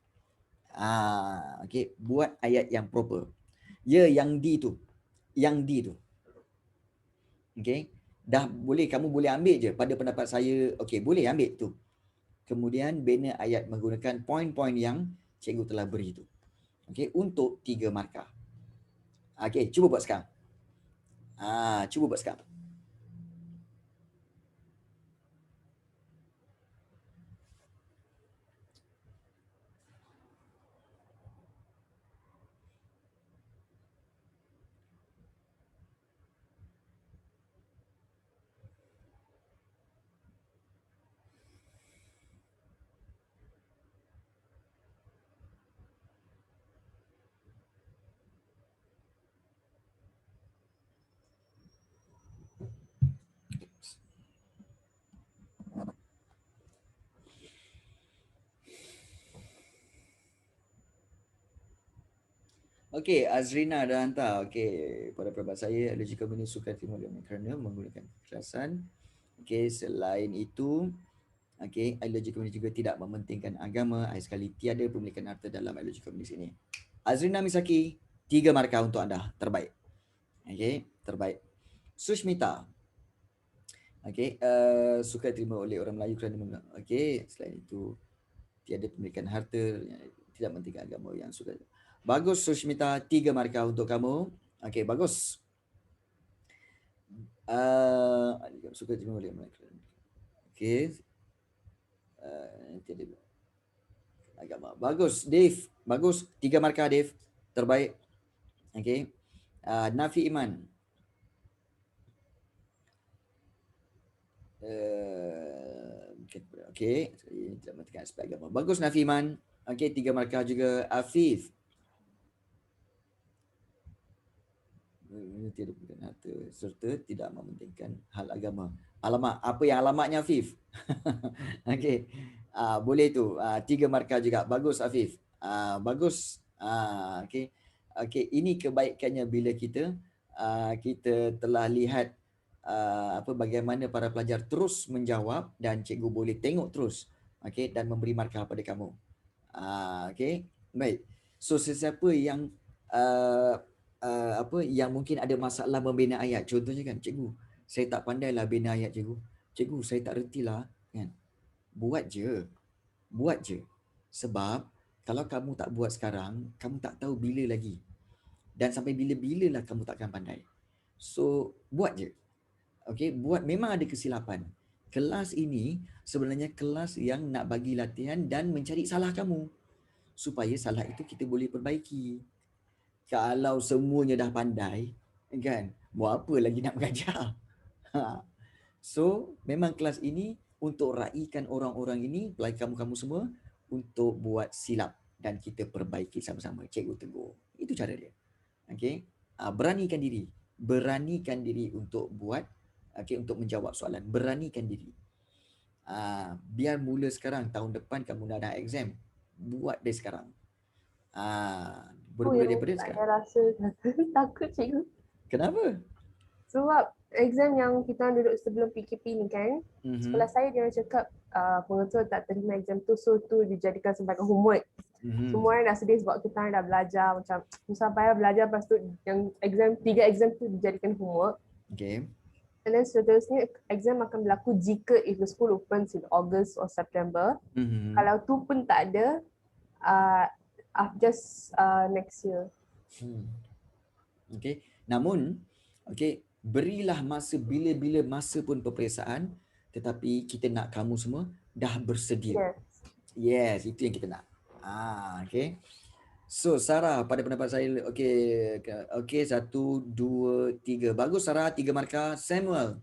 Buat ayat yang proper. Yang D tu. Yang D tu. Dah boleh, kamu boleh ambil je pada pendapat saya. Boleh ambil tu. Kemudian bina ayat menggunakan poin-poin yang cikgu telah beri tu. Untuk 3 markah. Cuba buat sekarang. Cuba buat sekarang. Azrina dah hantar. Pada pendapat saya, ideologi komunis suka timur kerana menggunakan kekerasan. Selain itu, ideologi komunis juga tidak mementingkan agama. Akhir sekali, tiada pemilikan harta dalam ideologi komunis ini. Azrina Misaki, 3 markah untuk anda. Terbaik. Terbaik. Sushmita. Suka terima oleh orang Melayu kerana menggunakan. Selain itu, tiada pemilikan harta, tidak mementingkan agama yang suka. Bagus Sushmita, 3 markah untuk kamu. Bagus. Suka terima oleh mereka. Agama. Bagus Dave. Bagus, 3 markah Dave. Terbaik. Nafi Iman. Tidak mementingkan aspek agama. Bagus Nafi Iman. 3 markah juga. Afif. Tiada pemilikan harta serta tidak mementingkan hal agama. Alamak, apa yang alamatnya Afif? Boleh tu. 3 markah juga. Bagus Afif. Bagus. Ini kebaikannya bila kita telah lihat bagaimana para pelajar terus menjawab dan cikgu boleh tengok terus dan memberi markah pada kamu. Baik. So sesiapa yang yang mungkin ada masalah membina ayat, contohnya kan, cikgu, saya tak pandailah bina ayat cikgu. Cikgu, saya tak retilah, kan. Buat je. Sebab kalau kamu tak buat sekarang, kamu tak tahu bila lagi. Dan sampai bila-bilalah kamu takkan pandai. So, buat je. Buat, memang ada kesilapan. Kelas ini sebenarnya kelas yang nak bagi latihan dan mencari salah kamu. Supaya salah itu kita boleh perbaiki. Kalau semuanya dah pandai, kan, buat apa lagi nak mengajar? So, memang kelas ini untuk raikan orang-orang ini, pelai kamu-kamu semua, untuk buat silap dan kita perbaiki sama-sama. Cikgu tegur. Itu cara dia. Okey. Beranikan diri untuk buat, untuk menjawab soalan. Beranikan diri. Biar mula sekarang, tahun depan kamu dah ada exam. Buat dari sekarang. Bermula yang daripada sekarang. saya rasa takut cikgu. Kenapa? Sebab exam yang kita duduk sebelum PKP ni kan, sekolah saya dia cakap pengetua tak terima exam tu, so tu dijadikan sebagai homework. Semua orang dah sedih sebab kita orang dah belajar macam susah payah belajar, lepas tu yang exam, 3 exam tu dijadikan homework. Okay. And then seterusnya exam akan berlaku jika if the school opens in August or September. Kalau tu pun tak ada, just next year. Okay. Namun, berilah masa bila-bila masa pun peperiksaan, tetapi kita nak kamu semua dah bersedia. Yes, itu yang kita nak. Okay. So Sarah, pada pendapat saya, okay, 1, 2, 3. Bagus Sarah, 3 markah. Samuel.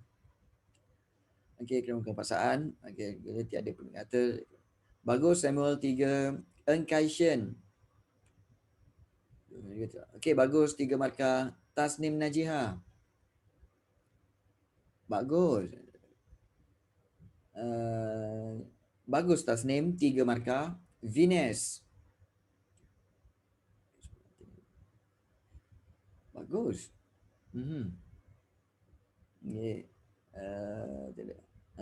Okay, kerana kepaksaan. Okay, tiada pun kata. Bagus Samuel, 3. Eng Kai Shen. Okay, bagus, 3 markah. Tasnim Najiha. Bagus. Bagus Tasnim, 3 markah. Vines. Bagus.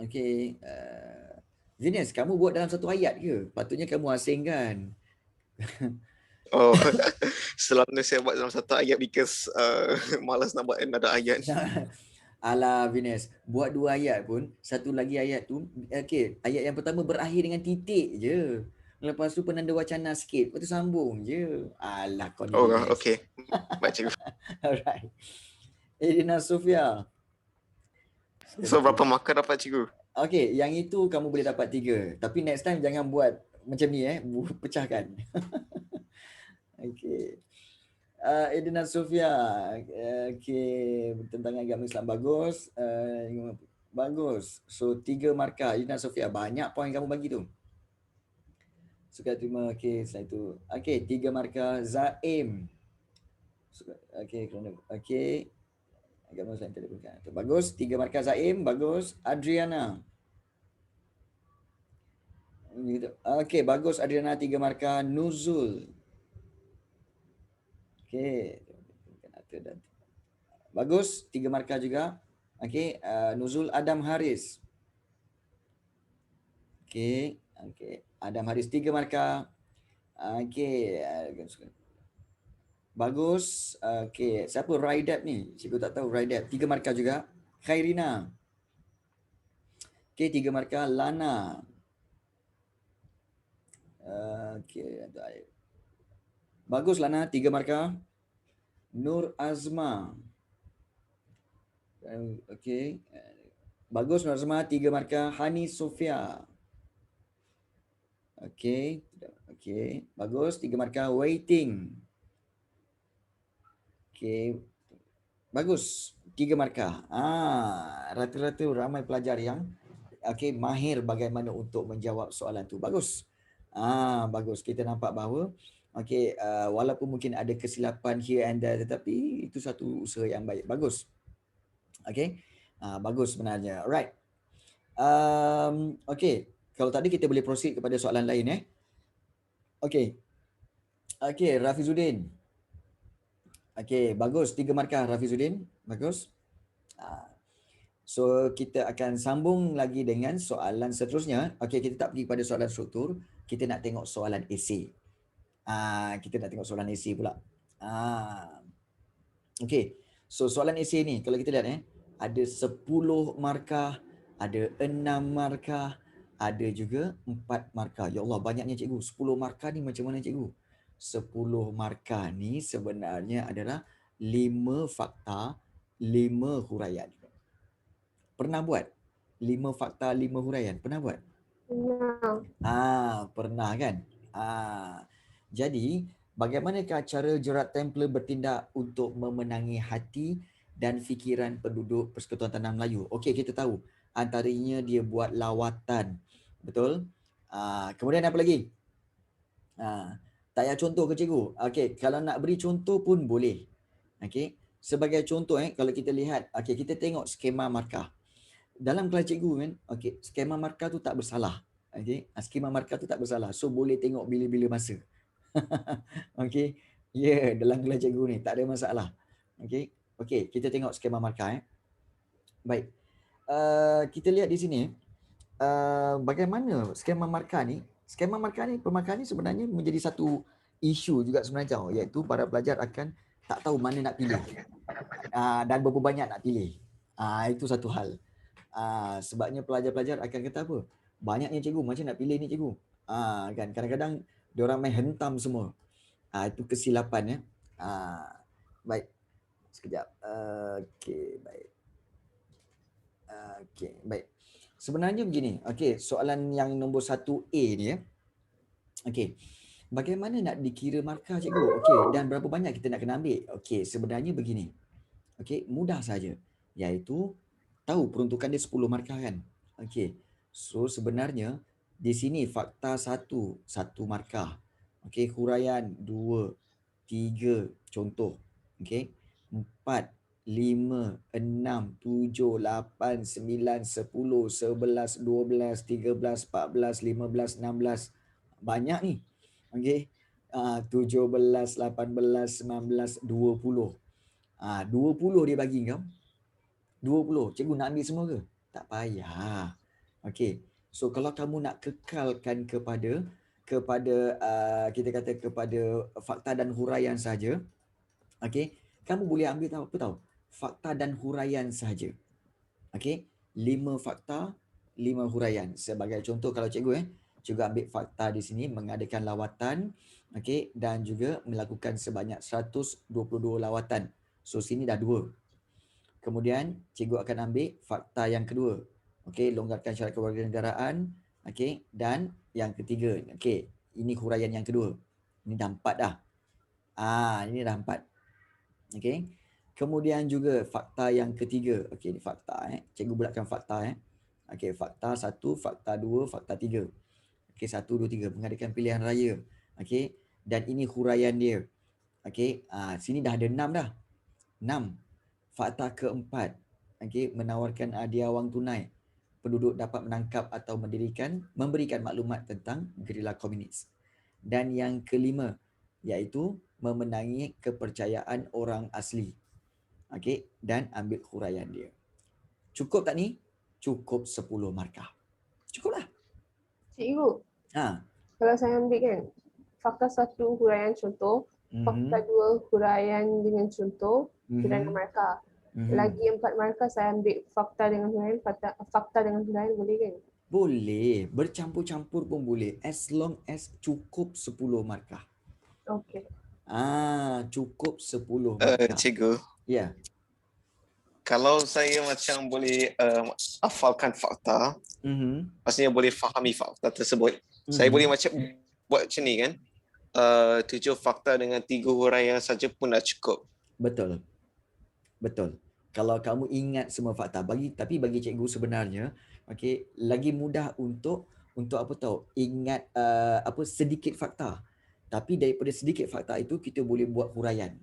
Okay. Vines, kamu buat dalam satu ayat ke? Patutnya kamu asingkan. Oh, selalu saya buat dalam satu ayat because malas nak buat another ayat. Alah Vines, buat 2 ayat pun, satu lagi ayat tu, ayat yang pertama berakhir dengan titik je. Lepas tu penanda wacana sikit, lepas tu sambung je. Alah kau ni Vines. Okay. Baik cikgu. Alright. Edina Sofia. So berapa markah dapat cikgu? Okay, yang itu kamu boleh dapat 3. Tapi next time jangan buat macam ni pecahkan. Okay. Edina Sofia, tentang agama Islam bagus. Bagus. So 3 markah. Edina Sofia, banyak poin kamu bagi tu. Suka terima. Okay, setelah itu. Okay, 3 markah. Zaim. Okay. Agama Islam tak dibuka. Bagus, 3 markah Zaim. Bagus. Adriana. Okay, bagus Adriana, 3 markah. Nuzul. Okay. Bagus, 3 markah juga. Okay, Nuzul Adam Haris. Okay. Adam Haris, 3 markah. Okay. Bagus. Okay, siapa Raidab ni? Cikgu tak tahu Raidab. 3 markah juga. Khairina. Okay, 3 markah. Lana. Okay. Bagus Lana, 3 markah. Nur Azma. Okay. Bagus Nur Azma, 3 markah. Hani Sofia. Okay. Bagus, 3 markah. Waiting. Okay. Bagus, 3 markah. Rata-rata ramai pelajar yang mahir bagaimana untuk menjawab soalan tu. Bagus. Bagus. Kita nampak bahawa walaupun mungkin ada kesilapan here and there, tetapi itu satu usaha yang baik. Bagus. Bagus sebenarnya. Alright. Kalau tadi kita boleh proceed kepada soalan lain. Rafizuddin. Bagus. 3 markah Rafizuddin. Bagus. So kita akan sambung lagi dengan soalan seterusnya. Kita tak pergi pada soalan struktur. Kita nak tengok soalan esei. Pula. So soalan esei ni kalau kita lihat ada 10 markah, ada 6 markah, ada juga 4 markah. Ya Allah, banyaknya cikgu. 10 markah ni macam mana cikgu? 10 markah ni sebenarnya adalah 5 fakta, 5 huraian. Pernah buat 5 fakta, 5 huraian? Pernah buat? Pernah kan? Jadi, bagaimanakah cara Gerard Templer bertindak untuk memenangi hati dan fikiran penduduk Persekutuan Tanah Melayu? Okey, kita tahu. Antaranya dia buat lawatan. Betul? Kemudian apa lagi? Tak payah contoh ke cikgu? Kalau nak beri contoh pun boleh. Okey. Sebagai contoh kalau kita lihat, kita tengok skema markah. Dalam kelas cikgu kan, skema markah tu tak bersalah. Skema markah tu tak bersalah. So boleh tengok bila-bila masa. Okey. Dalam kelas cikgu ni tak ada masalah. Okey, kita tengok skema markah Baik. Kita lihat di sini bagaimana skema markah ni. Skema markah ni, pemarkah ni sebenarnya menjadi satu isu juga sebenarnya, iaitu para pelajar akan tak tahu mana nak pilih. Dan berapa banyak nak pilih. Itu satu hal. Sebabnya pelajar-pelajar akan kata apa? Banyaknya cikgu, macam nak pilih ni cikgu. Kan kadang-kadang diorang main hentam semua. Itu kesilapan baik. Sekejap. Okey, baik. Sebenarnya begini. Soalan yang nombor 1A ni Okey. Bagaimana nak dikira markah cikgu? Dan berapa banyak kita nak kena ambil? Sebenarnya begini. Mudah saja. Iaitu tahu peruntukan dia 10 markah kan? So sebenarnya di sini fakta 1 markah. Huraian 2, 3 contoh. 4, 5, 6, 7, 8, 9, 10, 11, 12, 13, 14, 15, 16. Banyak ni. 17, 18, 19, 20. 20 dia bagi kau. 20. Cikgu nak ambil semua ke? Tak payah. So kalau kamu nak kekalkan kepada kita kata kepada fakta dan huraian saja, kamu boleh ambil apa tahu? Fakta dan huraian saja. 5 fakta, 5 huraian. Sebagai contoh kalau cikgu cikgu ambil fakta di sini mengadakan lawatan dan juga melakukan sebanyak 122 lawatan. So sini dah 2. Kemudian cikgu akan ambil fakta yang kedua. Longgarkan syarat kewarganegaraan. Dan yang ketiga. Ini huraian yang kedua. Ini dah 4 dah. Ini dah 4. Kemudian juga fakta yang ketiga. Ini fakta Cikgu bulatkan fakta fakta 1, fakta 2, fakta 3. 1, 2, 3 mengadakan pilihan raya. Dan ini huraian dia. Sini dah ada 6 dah. 6. Fakta keempat, menawarkan hadiah wang tunai. Penduduk dapat menangkap atau memberikan maklumat tentang gerila komunis. Dan yang kelima, iaitu memenangi kepercayaan orang asli. Dan ambil huraian dia. Cukup tak ni? Cukup 10 markah. Cukup lah. Cikgu, kalau saya ambil kan, fakta 1 huraian contoh, fakta 2 huraian dengan contoh, dengan markah. Lagi 4 markah saya ambil fakta dengan huraian, fakta dengan huraian, boleh kan? Boleh. Bercampur-campur pun boleh. As long as cukup 10 markah. Okey. Cukup 10 markah. Cikgu. Ya. Kalau saya macam boleh hafalkan fakta, maksudnya boleh fahami fakta tersebut, saya boleh macam buat macam ni kan? 7 fakta dengan 3 huraian saja pun dah cukup. Betul. Kalau kamu ingat semua fakta, tapi bagi cikgu sebenarnya, lagi mudah untuk apa tahu, ingat sedikit fakta. Tapi daripada sedikit fakta itu kita boleh buat huraian.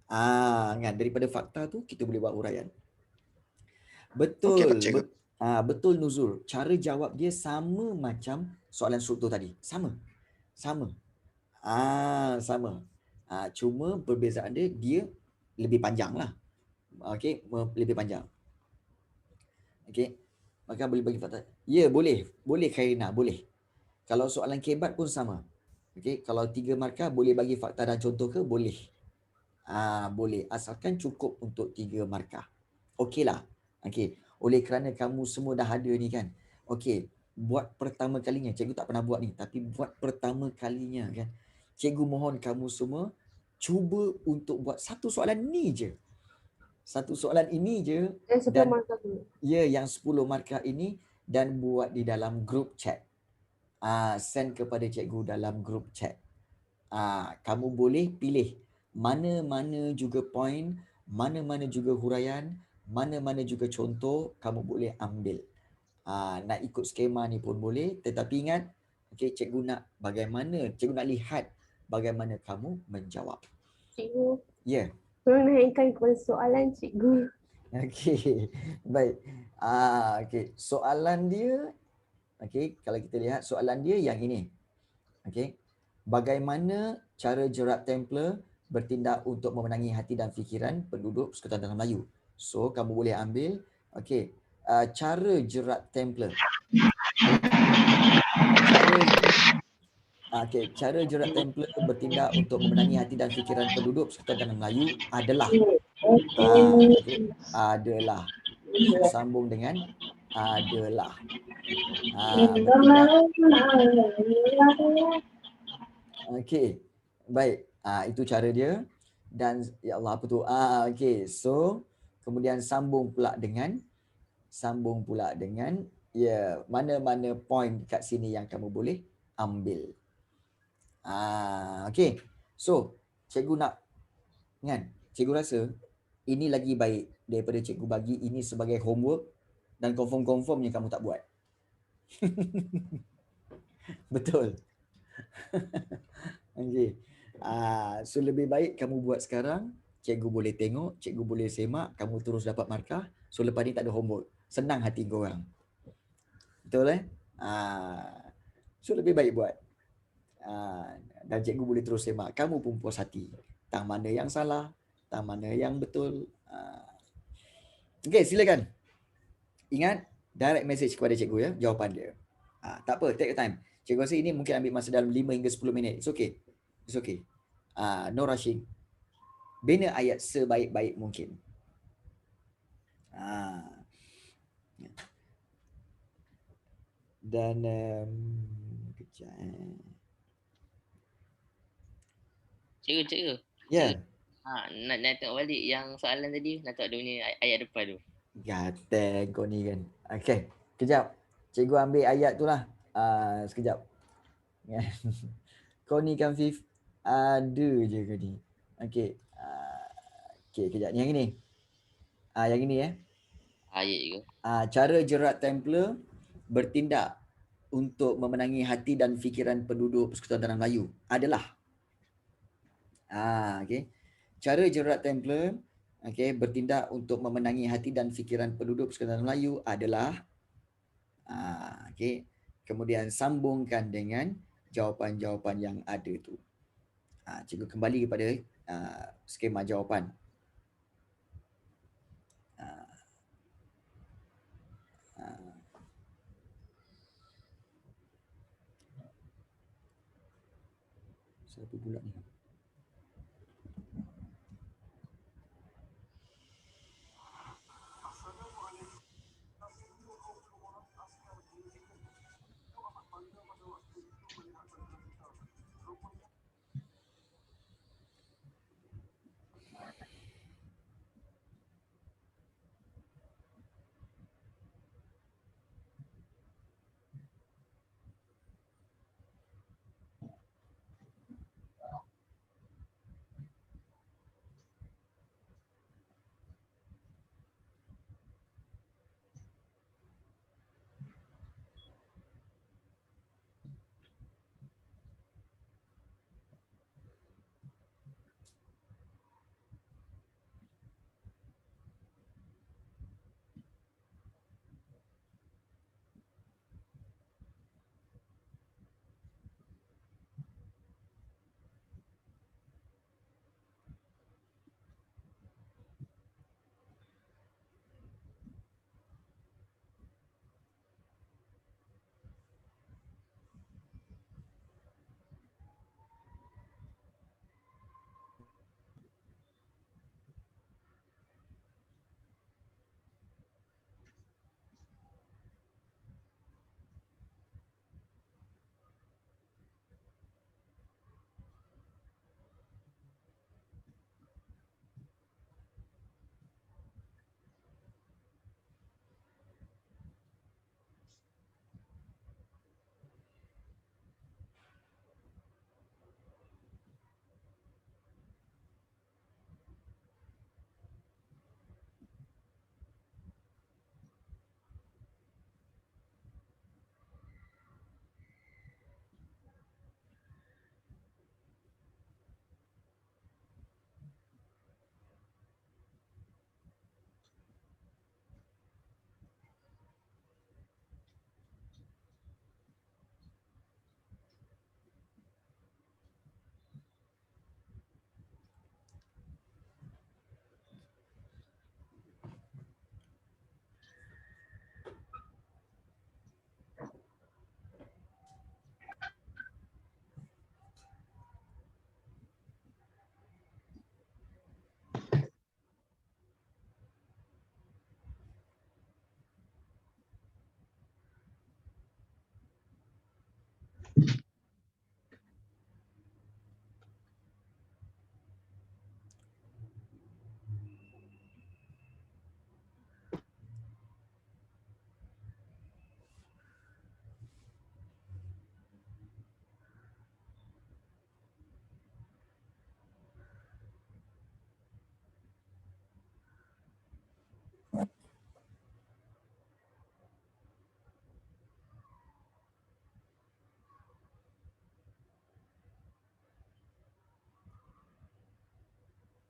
Kan daripada fakta tu kita boleh buat huraian. Betul. Betul Nuzul. Cara jawab dia sama macam soalan struktur tadi. Sama. Sama. Cuma perbezaan dia lebih panjang lah. Lebih panjang. Maka boleh bagi fakta. Ya, boleh. Boleh Khairina, boleh. Kalau soalan kebat pun sama. Kalau 3 markah boleh bagi fakta dan contoh ke? Boleh. Boleh. Asalkan cukup untuk 3 markah. Okeylah. Oleh kerana kamu semua dah ada ni kan. Buat pertama kalinya. Cikgu tak pernah buat ni. Tapi buat pertama kalinya kan. Cikgu mohon kamu semua cuba untuk buat satu soalan ni je. Satu soalan ini je. Yang 10 markah tu. Ya, yang 10 markah ini dan buat di dalam group chat. Send kepada cikgu dalam group chat. Kamu boleh pilih mana-mana juga poin, mana-mana juga huraian, mana-mana juga contoh kamu boleh ambil. Nak ikut skema ni pun boleh, tetapi ingat, cikgu nak lihat bagaimana kamu menjawab. Cikgu, Ya. Tolong naikkan kepada soalan cikgu. Okey. Baik. Okey. Soalan dia, okey, kalau kita lihat soalan dia yang ini. Okey. Bagaimana cara jerat Templar bertindak untuk memenangi hati dan fikiran penduduk Persekutuan Tanah Melayu? So, kamu boleh ambil, okey, cara jerat Templar. Cara jerat Templar bertindak untuk memenangi hati dan fikiran penduduk Persekutuan Tanah Melayu adalah adalah. So, sambung dengan adalah. Bertindak. Okey. Baik. Itu cara dia. Dan ya Allah apa tu? Okey. So, kemudian sambung pula dengan ya, mana-mana point kat sini yang kamu boleh ambil. Okey. So, cikgu nak kan? Cikgu rasa ini lagi baik daripada cikgu bagi ini sebagai homework dan confirm-confirmnya kamu tak buat. Betul. Okey. So lebih baik kamu buat sekarang, cikgu boleh tengok, cikgu boleh semak, kamu terus dapat markah. So lepas ni tak ada homework. Senang hati korang. Betul So lebih baik buat. Dan cikgu boleh terus semak. Kamu pun puas hati. Tang mana yang salah, tang mana yang betul. Okey, silakan. Ingat, direct message kepada cikgu ya, jawapan dia. Tak apa, take your time. Cikgu rasa ini mungkin ambil masa dalam 5 hingga 10 minit. It's okay. It's okay. No rushing. Bina ayat sebaik-baik mungkin. Dan kejap. Cikgu. Ya. Nak tengok balik yang soalan tadi, nak tengok dia punya ayat depan tu. Gatel kau ni kan. Okey, kejap. Cikgu ambil ayat tu lah. Sekejap. Kau ni kan Fif, ada je kau ni. Okey. Okey, kejap. Yang ini. Yang ini Ayat juga. Cara jerat Templar bertindak untuk memenangi hati dan fikiran penduduk Persekutuan Tanah Melayu adalah okey. Cara jerat Templar bertindak untuk memenangi hati dan fikiran penduduk Persekutuan Tanah Melayu adalah okey. Kemudian sambungkan dengan jawapan-jawapan yang ada tu. Cikgu kembali kepada skema jawapan. Siapa pula ni?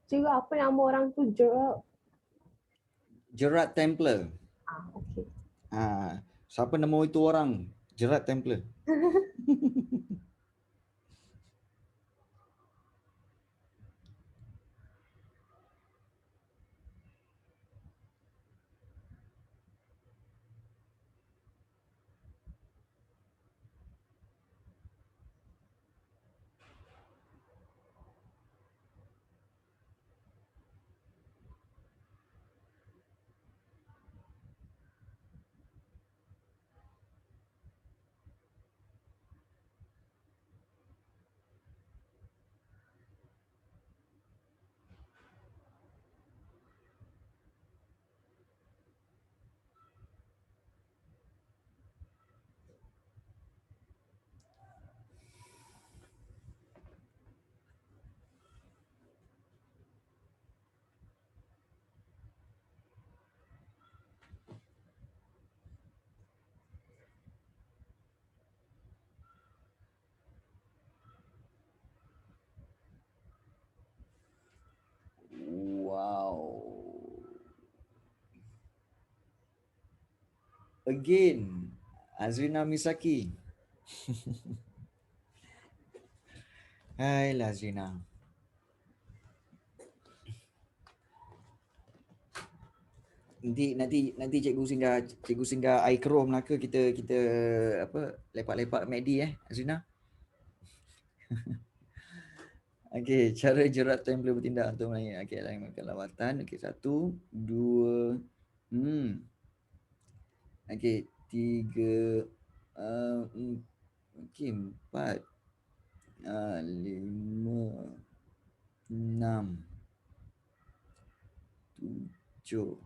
Cikgu, apa nama orang tu? Gerald. Gerard Templar. Okay. Siapa nama itu orang? Gerard Templar. Wow. Again, Azrina Misaki. Hai Azrina. Nanti cikgu singgah air kerum lah ke kita apa lepak-lepak MACD Azrina. Okey, cara Gerard Templar bertindak untuk melayani. Okey, layankan lawatan. Okey, 1, 2. Okey, 3. Okey, 4. 5. 6. 7.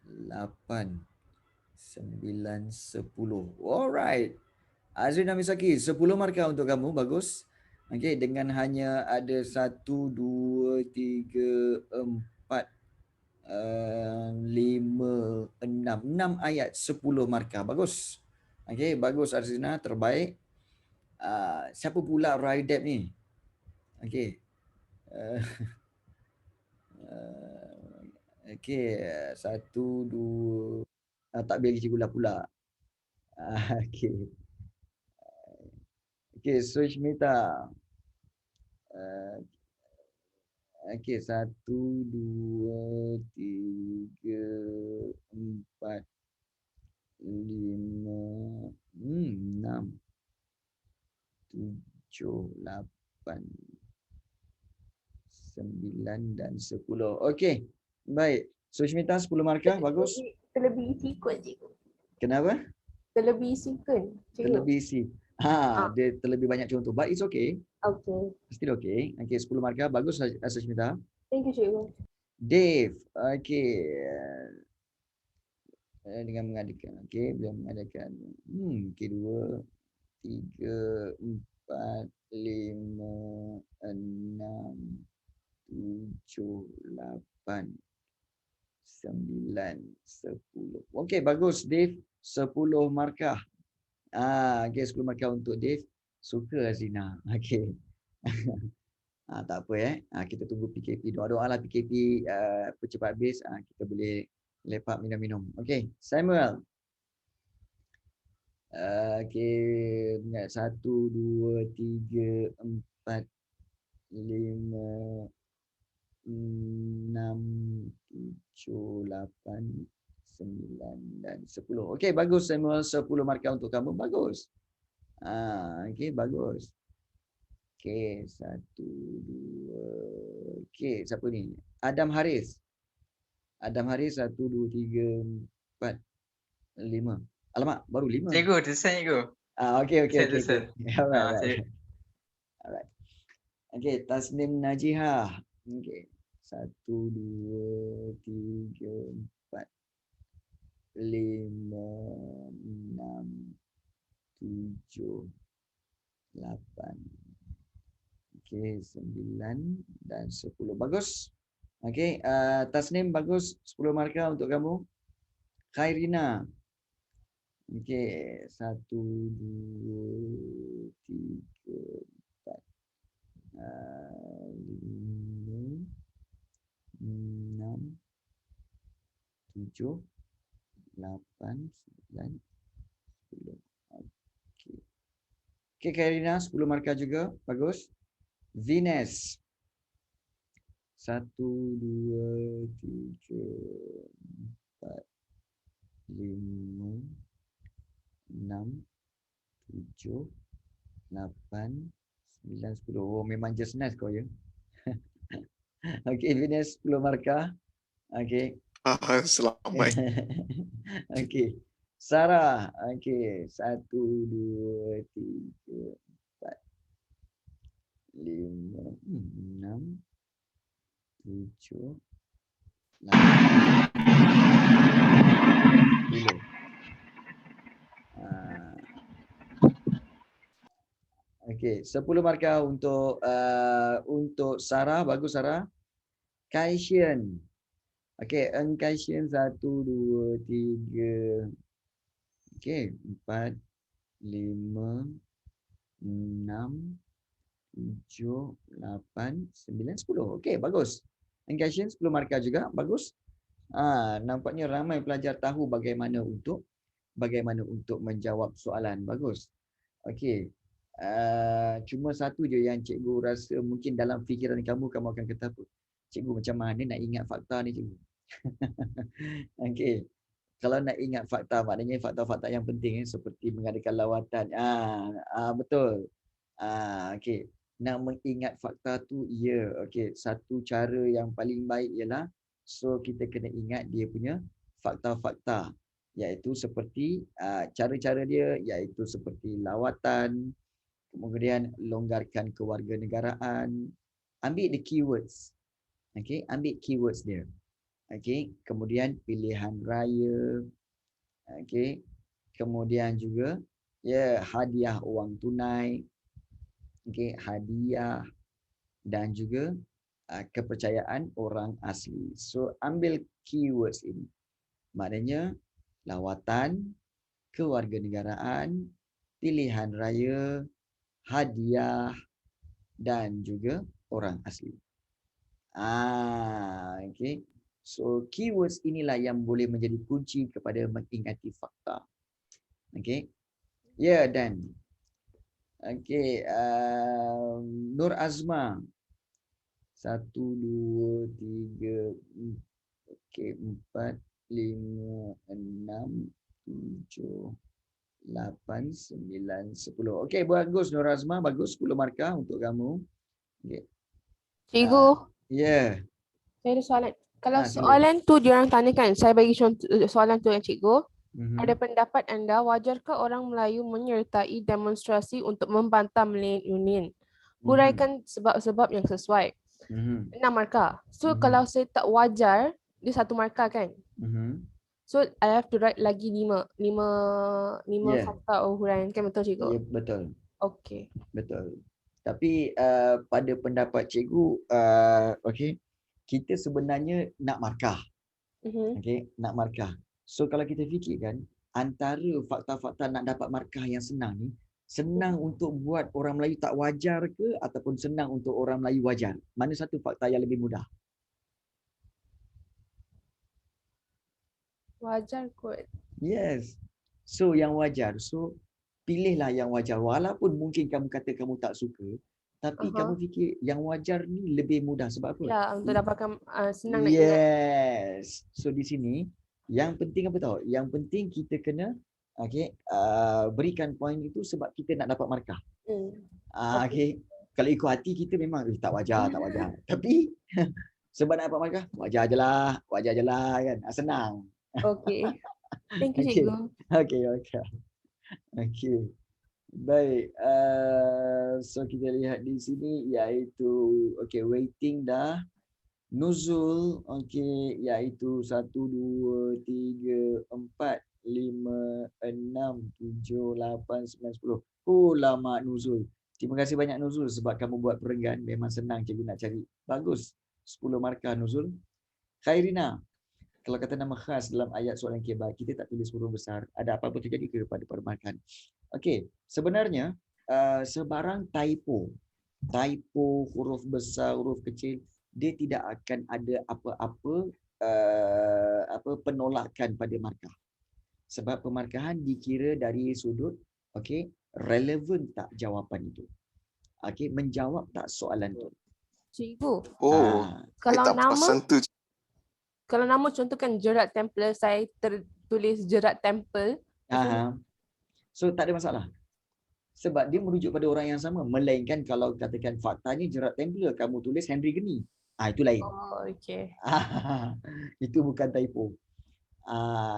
8. 9, 10. Alright. Azrina Misaki, 10 markah untuk kamu. Bagus. Okey, dengan hanya ada 1, 2, 3, 4, 5, 6 ayat 10 markah. Bagus. Okey, bagus Azrina, terbaik. Siapa pula Raidab ni? Okey. Okey, 1, 2. Tak biar cikgu lah pula. Okey. Okey, Sushmita. Okey, 1, 2, 3, 4, 5, 6, 7, 8, 9 dan 10. Okey. Baik. Sushmita 10 markah, bagus. Terlebih isi kot, cikgu. Kenapa? Terlebih isi kan, cikgu. Terlebih isi. Dia terlebih banyak contoh. But it's okay. Okay. Still okay. Okey, 10 markah, bagus Sushmita. Thank you, cikgu. Dave. Okey. Dengan mengadakan. Okey, beliau mengadakan. Okey, 2, 3, 4, 5, 6, 7, 8, 9, 10. Okey, bagus Dave. 10 markah. Okey, 10 markah untuk Dave. Suka Azrina. Okey. Tak apa kita tunggu PKP. Doa-doa lah PKP cepat habis. Kita boleh lepak minum-minum. Okey, Samuel. Okey, 1, 2, 3, 4, 5, 6, 7, 8, 9 dan 10. Okey, bagus Samuel. 10 markah untuk kamu. Bagus. Okey, bagus. Okey, 1, 2. Okey, siapa ni? Adam Haris. Adam Haris, 1, 2, 3, 4, 5. Alamak, baru 5. Cikgu, terusan cikgu. Okey. Alright. Alright. Okey, Tasnim Najihah. Okey. 1, 2, 3, 4, 5, 6, 7, 8. Okey, 9 dan 10. Bagus. Okey, Tasnim bagus. 10 markah untuk kamu. Khairina. Okey, 1, 2, 3, 4, 5, 6, 7, 8, 9, 10. Okey. Okey, Karina 10 markah juga. Bagus. Venus. 1, 2, 3, 4, 5, 6, 7, 8, 9, 10. Oh, memang just nice kau ya. Okey, Venus 10 markah. Okey. Selamat. Okey. Sarah. Okey. 1, 2, 3, 4, 5, 6, 7, 8, 10. Okey, 10 markah untuk Sarah. Bagus Sarah. Kaishian. Okey, Kaishian 1, 2, 3. Okey, 4, 5, 6, 7, 8, 9, 10. Okey, bagus. Kaishian 10 markah juga. Bagus. Nampaknya ramai pelajar tahu bagaimana untuk menjawab soalan. Bagus. Okey. Cuma satu je yang cikgu rasa mungkin dalam fikiran kamu akan kata apa? Cikgu macam mana nak ingat fakta ni cikgu? Okey. Kalau nak ingat fakta, maknanya fakta-fakta yang penting seperti mengadakan lawatan. Betul. Okey. Nak mengingat fakta tu ya. Okey, satu cara yang paling baik ialah kita kena ingat dia punya fakta-fakta, iaitu seperti cara-cara dia iaitu seperti lawatan, kemudian longgarkan kewarganegaraan, ambil the keywords. Okey, ambil keywords dia. Okey, kemudian pilihan raya. Okey, kemudian juga hadiah wang tunai. Okey, hadiah dan juga kepercayaan orang asli. So ambil keywords ini. Maknanya lawatan, kewarganegaraan, pilihan raya, hadiah dan juga orang asli. Okey. So keywords inilah yang boleh menjadi kunci kepada mengingati fakta. Okey. Dan okey, Nur Azma. 1, 2, 3, okey, 4, 5, 6, 7, 8, 9, 10. Okey, bagus Nur Azma, bagus 10 markah untuk kamu. Okey. Cikgu, saya ada soalan. Kalau sila. soalan tu diorang tanyakan, saya bagi contoh soalan tu yang cikgu. Pada pendapat anda, wajarkah orang Melayu menyertai demonstrasi untuk membantah Malaysian Union? Huraikan sebab-sebab yang sesuai. 6 markah. So kalau saya tak wajar, dia 1 markah kan? So I have to write lagi 5 fakta huraian kan, betul cikgu? Ya, betul. Okey. Betul. Tapi pada pendapat cikgu, okey, kita sebenarnya nak markah. Okey, nak markah. So kalau kita fikirkan, antara fakta-fakta nak dapat markah yang senang ni, senang untuk buat orang Melayu tak wajar ke ataupun senang untuk orang Melayu wajar? Mana satu fakta yang lebih mudah? Wajar kot. Yes. So yang wajar. So pilihlah yang wajar. Walaupun mungkin kamu kata kamu tak suka, tapi kamu fikir yang wajar ni lebih mudah. Sebab apa? Ya, untuk dapatkan senang nak ingat. Yes. So di sini yang penting apa tahu? Yang penting kita kena berikan poin itu sebab kita nak dapat markah. Okey. Kalau ikut hati kita memang tak wajar. Tapi sebab nak dapat markah, wajar je lah kan. Senang. Okey. Thank you cikgu. Okey. Baik. So kita lihat di sini iaitu waiting dah. Nuzul iaitu 1, 2, 3, 4, 5, 6, 7, 8, 9, 10. Lama Nuzul. Terima kasih banyak Nuzul sebab kamu buat perenggan. Memang senang cikgu nak cari. Bagus. 10 markah Nuzul. Khairina. Kalau kata nama khas dalam ayat soalan kibar, kita tak tulis huruf besar. Ada apa-apa terjadi ke pada permarkan? Okey. Sebenarnya sebarang typo, huruf besar, huruf kecil, dia tidak akan ada apa-apa penolakan pada markah. Sebab pemarkahan dikira dari sudut relevan tak jawapan itu. Menjawab tak soalan tu. Cikgu, Kalau tak perasan tu. kalau nama contohkan Gerard Temple, saya tertulis Gerard Temple. So tak ada masalah. Sebab dia merujuk pada orang yang sama. Melainkan kalau katakan faktanya Gerard Temple, kamu tulis Henry Geni. Itu lain. Oh, okay. Itu bukan typo.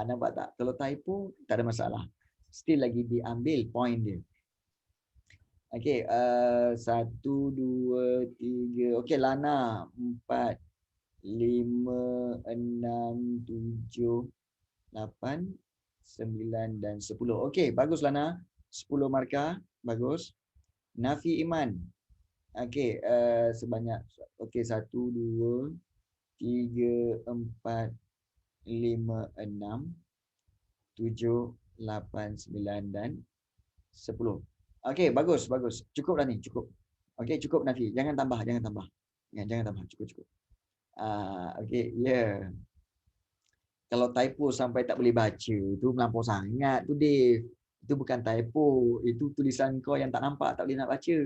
Nampak tak? Kalau typo, tak ada masalah. Still lagi diambil point dia. Okey, 1, 2, 3. Okey, Lana 4, 5, 6, 7, 8, 9 dan 10. Okey, bagus Lana. 10 markah, bagus. Nafi Iman. Okey, sebanyak 1, 2, 3, 4, 5, 6, 7, 8, 9 dan 10. Okey, bagus. Cukup dah ni, cukup. Okey, cukup Nafi. Jangan tambah. Jangan tambah. Cukup. Okey, ya. Kalau typo sampai tak boleh baca, tu melampau sangat tu, Dave. Itu bukan typo. Itu tulisan kau yang tak nampak, tak boleh nak baca.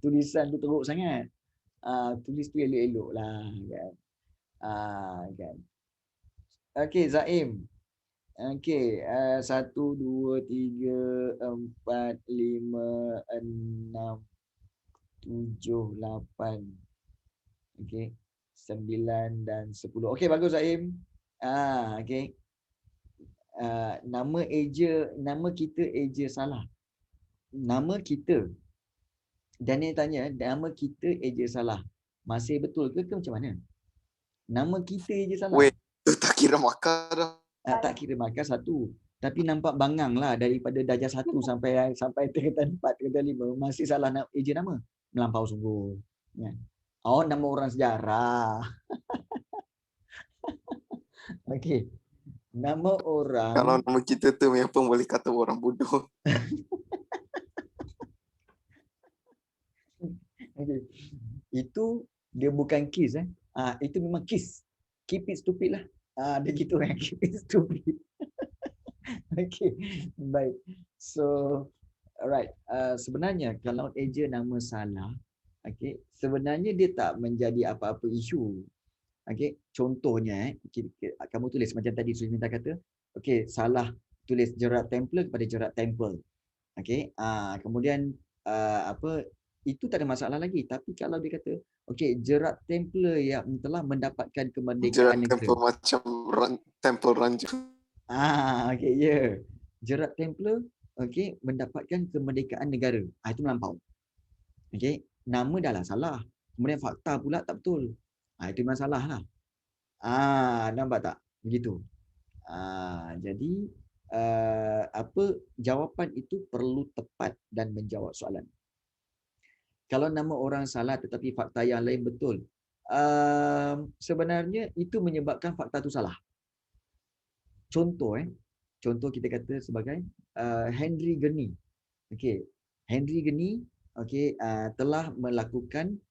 Tulisan tu teruk sangat. Tulis tu elok-elok lah. Kan. Okey, Zaim. Okey, 1, 2, 3, 4, 5, 6, 7, 8. Okey, 9 dan 10. Okey, bagus Zaim. Okey. Nama kita eja salah. Nama kita. Daniel tanya, nama kita eja salah. Masih betul ke macam mana? Nama kita eja salah. Wait, tak kira markah dah. Tak kira markah 1. Tapi nampak bangang lah daripada darjah 1 sampai tingkatan 4, tingkatan 5. Masih salah nak eja nama. Melampau sungguh. Ya. Nama orang sejarah. Okey. Nama orang. Kalau nama kita tu memang pun boleh kata orang bodoh. Okay. Itu dia bukan kiss. Itu memang kiss. Keep it stupid lah. Dia gitu kan. Keep it stupid. Okay. Baik. So, alright. Sebenarnya kalau eja nama salah, okay, sebenarnya dia tak menjadi apa-apa isu. Okay. Contohnya, kamu tulis macam tadi Susminta kata, okay, salah tulis Gerard Temple kepada Gerard Temple. Okay. Kemudian itu tak ada masalah lagi. Tapi kalau dia kata, okey, Gerard Temple yang telah mendapatkan kemerdekaan negara. Gerard Temple macam Temple Ranju. Okey, ya. Gerard Temple, okey, mendapatkan kemerdekaan negara. Itu melampau. Okey, nama dah lah salah. Kemudian fakta pula tak betul. Itu masalah lah. Nampak tak? Begitu. Jadi, jawapan itu perlu tepat dan menjawab soalan. Kalau nama orang salah tetapi fakta yang lain betul, sebenarnya itu menyebabkan fakta itu salah. Contoh kita kata sebagai Henry Geni. Okey, Henry Geni telah melakukan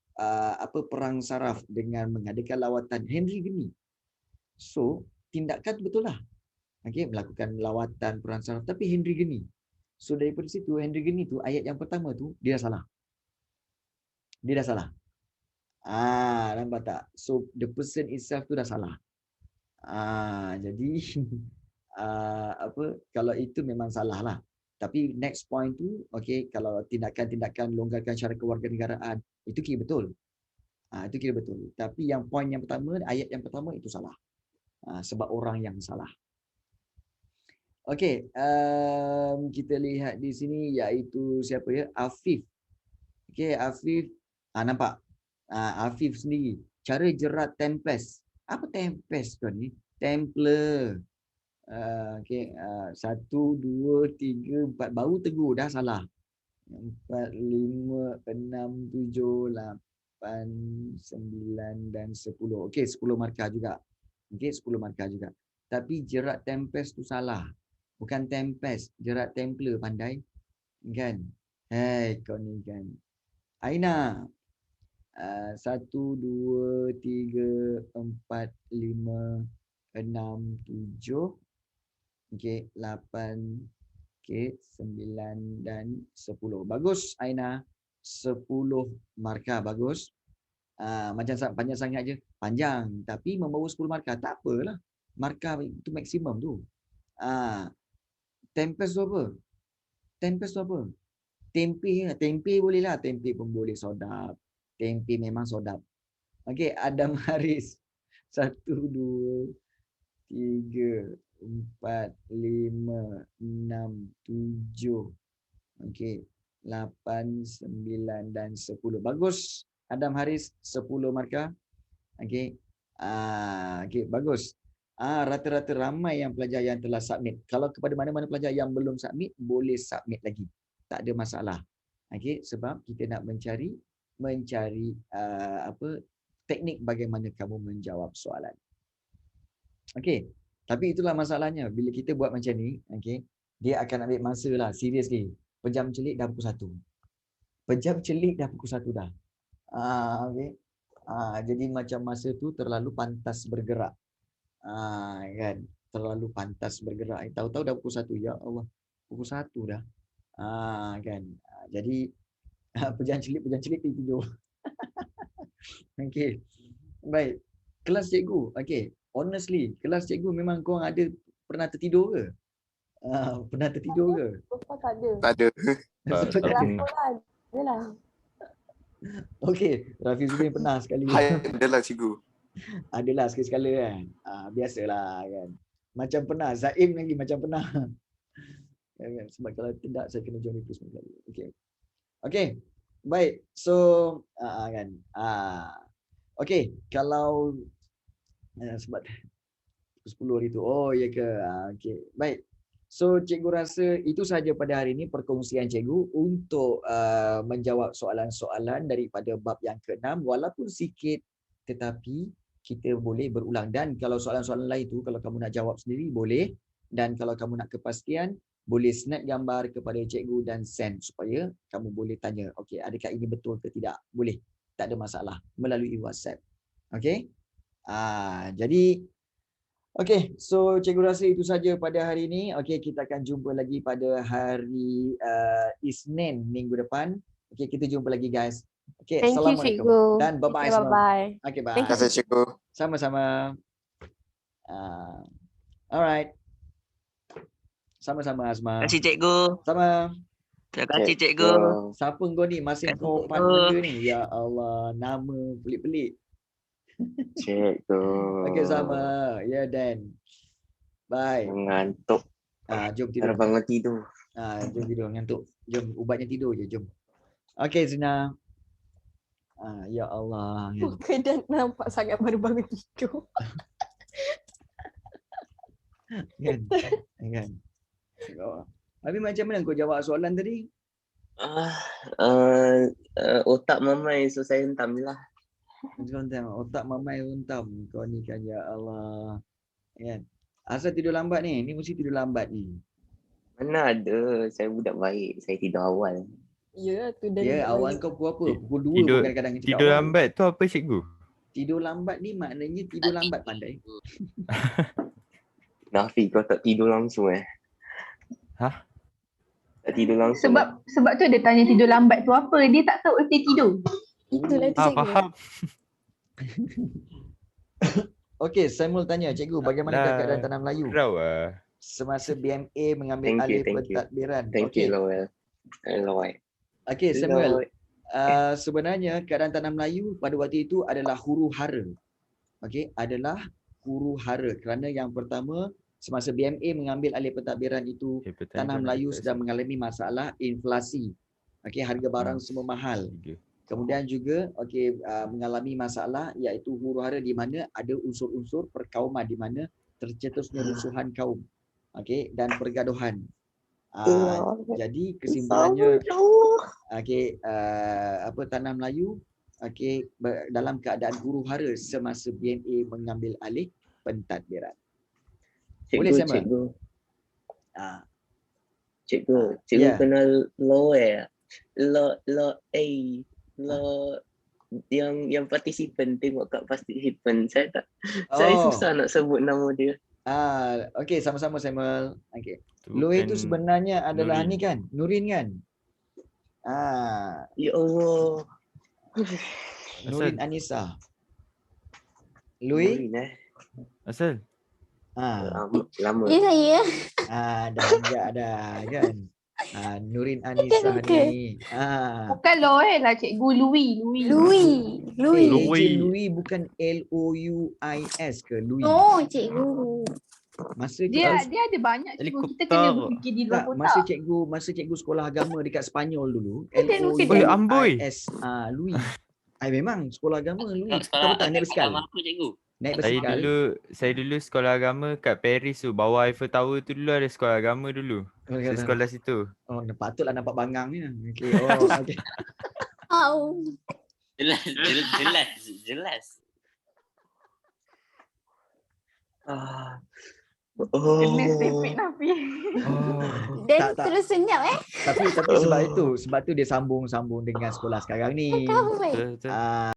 perang saraf dengan mengadakan lawatan Henry Geni. So, tindakan betul lah. Okey, melakukan lawatan perang saraf tapi Henry Geni. So daripada situ Henry Geni tu ayat yang pertama tu dia dah salah. Dia dah salah. Nampak tak? So the person itself tu dah salah. Jadi kalau itu memang salah lah. Tapi next point tu, okey, kalau tindakan-tindakan longgarkan syarat kewarganegaraan, itu kira betul. Itu kira betul. Tapi yang point yang pertama, ayat yang pertama itu salah. Sebab orang yang salah. Okey, kita lihat di sini iaitu siapa ya? Afif. Okey, Afif. Nampak? Afif sendiri. Cara Gerard Tempest. Apa Tempest kau ni? Templar. Okey, 1, 2, 3, 4. Baru tegur dah salah. 4, 5, 6, 7, 8, 9 dan 10. Okey, 10 markah juga. Okey, 10 markah juga. Tapi Gerard Tempest tu salah. Bukan Tempest. Gerard Templar, pandai. Kan? Kau ni kan. Aina. 1, 2, 3, 4, 5, 6, 7. Okey, 8, okey, 9 dan 10. Bagus Aina. 10 markah, bagus. Macam panjang sangat je. Panjang tapi membawa 10 markah. Tak apalah. Markah itu maksimum tu. Tempest tu apa? Tempest tu apa? Tempe, tempe boleh lah. Tempe pun boleh sodap. Tempe memang sodap. Okey, Adam Haris. 1, 2, 3, 4, 5, 6, 7. Okey, 8, 9 dan 10. Bagus. Adam Haris 10 markah. Okey. Okey, bagus. Rata-rata ramai yang pelajar yang telah submit. Kalau kepada mana-mana pelajar yang belum submit, boleh submit lagi. Tak ada masalah. Okey, sebab kita nak mencari teknik bagaimana kamu menjawab soalan. Okey. Tapi itulah masalahnya bila kita buat macam ni, okey, dia akan ambil masa lah, serius ni. Pejam celik dah pukul 1. Pejam celik dah pukul 1 dah. Okey. Jadi macam masa tu terlalu pantas bergerak. Kan? Terlalu pantas bergerak. Tahu-tahu dah pukul 1. Ya Allah. Pukul 1 dah. Kan? Jadi pejam celik tidur. Okey. Baik. Kelas cikgu. Okey. Honestly, kelas cikgu memang korang ada pernah tertidur ke? Pernah tertidur ke? Tak ada. Tak ada. Laporan. Yalah. Okey, Rafi Zubin pernah sekali. Adalah cikgu. Adalah sekali-sekala kan. Biasalah kan. Macam pernah. Zaim lagi macam pernah. Kan? Sebab kalau tidak saya kena join itu semua kali. Okey. Okey. Baik. So kan. Okey, kalau sebab 10 hari tu. Oh ya ke? Okey. Baik. So cikgu rasa itu sahaja pada hari ini perkongsian cikgu untuk menjawab soalan-soalan daripada bab yang ke-6 walaupun sikit tetapi kita boleh berulang. Dan kalau soalan-soalan lain tu kalau kamu nak jawab sendiri boleh, dan kalau kamu nak kepastian boleh snap gambar kepada cikgu dan send supaya kamu boleh tanya, okey, adakah ini betul ke tidak? Boleh. Tak ada masalah melalui WhatsApp. Okey? Jadi okey, so cikgu rasa itu saja pada hari ini. Okey, kita akan jumpa lagi pada hari Isnin minggu depan. Okey, kita jumpa lagi guys. Okey, Thank you, Assalamualaikum. cikgu. Dan bye-bye Okay, semua. bye-bye. Okey, bye. Thank Terima you, kasih cikgu. Sama-sama. Alright. Sama-sama Azma. Terima kasih cikgu. Sama. Terima kasih cikgu. Siapa kau ni? Masih Terima kau kasih, pan cikgu. benda ni? Ya Allah, nama pelik-pelik. Cikgu. Okey, sama. Ya, Dan. Bye. Mengantuk. Jom tidur. Harus bangun tidur. Jom tidur, ngantuk. Jom, ubatnya tidur je, jom. Okey, Zina. Ya Allah. Muka Dan nampak sangat baru bangun tidur. Kan? Habis macam mana kau jawab soalan tadi? Otak mamai, so saya hentam je lah. Otak mamai untam. Kau ni kan, ya Allah. Kan? Asal tidur lambat ni? Ni mesti tidur lambat ni. Mana ada, saya budak baik, saya tidur awal. Ya, tu Dan. Ya, awal kau pukul apa? Pukul 2 Tidur- pun kadang-kadang cakap Tidur awal. lambat tu apa cikgu? Tidur lambat ni maknanya tidur lambat pandai. Nafi, kau tak tidur langsung Hah? Tak tidur langsung. Sebab tu dia tanya tidur lambat tu apa. Dia tak tahu erti tidur. Itulah tu cikgu. Faham. Okey, Samuel tanya, cikgu, bagaimana keadaan tanah Melayu Rau semasa BMA mengambil alih pentadbiran? Thank you, Lowell. Lloyd. Okey, Samuel. Sebenarnya keadaan tanah Melayu pada waktu itu adalah huru hara. Okey, adalah huru hara kerana yang pertama semasa BMA mengambil alih pentadbiran itu tanah Melayu sedang mengalami masalah inflasi. Okey, harga barang semua mahal. Kemudian juga mengalami masalah iaitu huru hara di mana ada unsur-unsur perkauman di mana tercetusnya rusuhan kaum. Okey, dan pergaduhan. Jadi kesimpulannya tanah Melayu dalam keadaan huru hara semasa BMA mengambil alih pentadbiran. Boleh sama? Cikgu kenal Lowell. yang participant, tengok kat participant. Saya susah nak sebut nama dia. Okey, sama-sama Samuel. Okey. Lui itu sebenarnya adalah Nurin. ni kan? Nurin kan? Ya Allah. Nurin Anissa. Lui? Asal? Lama. Ya saya. Dah enggak dah kan? Nurin Anissa ni. Bukan Loe lah cikgu, Louis. Encik Louis bukan Louis ke Louis? Oh, cikgu. Masa Dia ada banyak cikgu, kita kena berfikir di luar kotak. masa cikgu sekolah agama dekat Spanyol dulu, Dia bukan Oi, amboi. LOUIS, Louis. Memang sekolah agama Louis. Sekolah Tahu tak naik basikal? agama apa cikgu? Naik Saya basikal. dulu sekolah agama kat Paris tu, bawah Eiffel Tower tu dulu ada sekolah agama dulu. Saya sekolah situ. Oh, patutlah nampak bangang ni. Okey. Okey. Jelas. Kena sepik Nafi. Dan terus senyap Tapi sebab tu dia sambung dengan sekolah sekarang ni. Betul.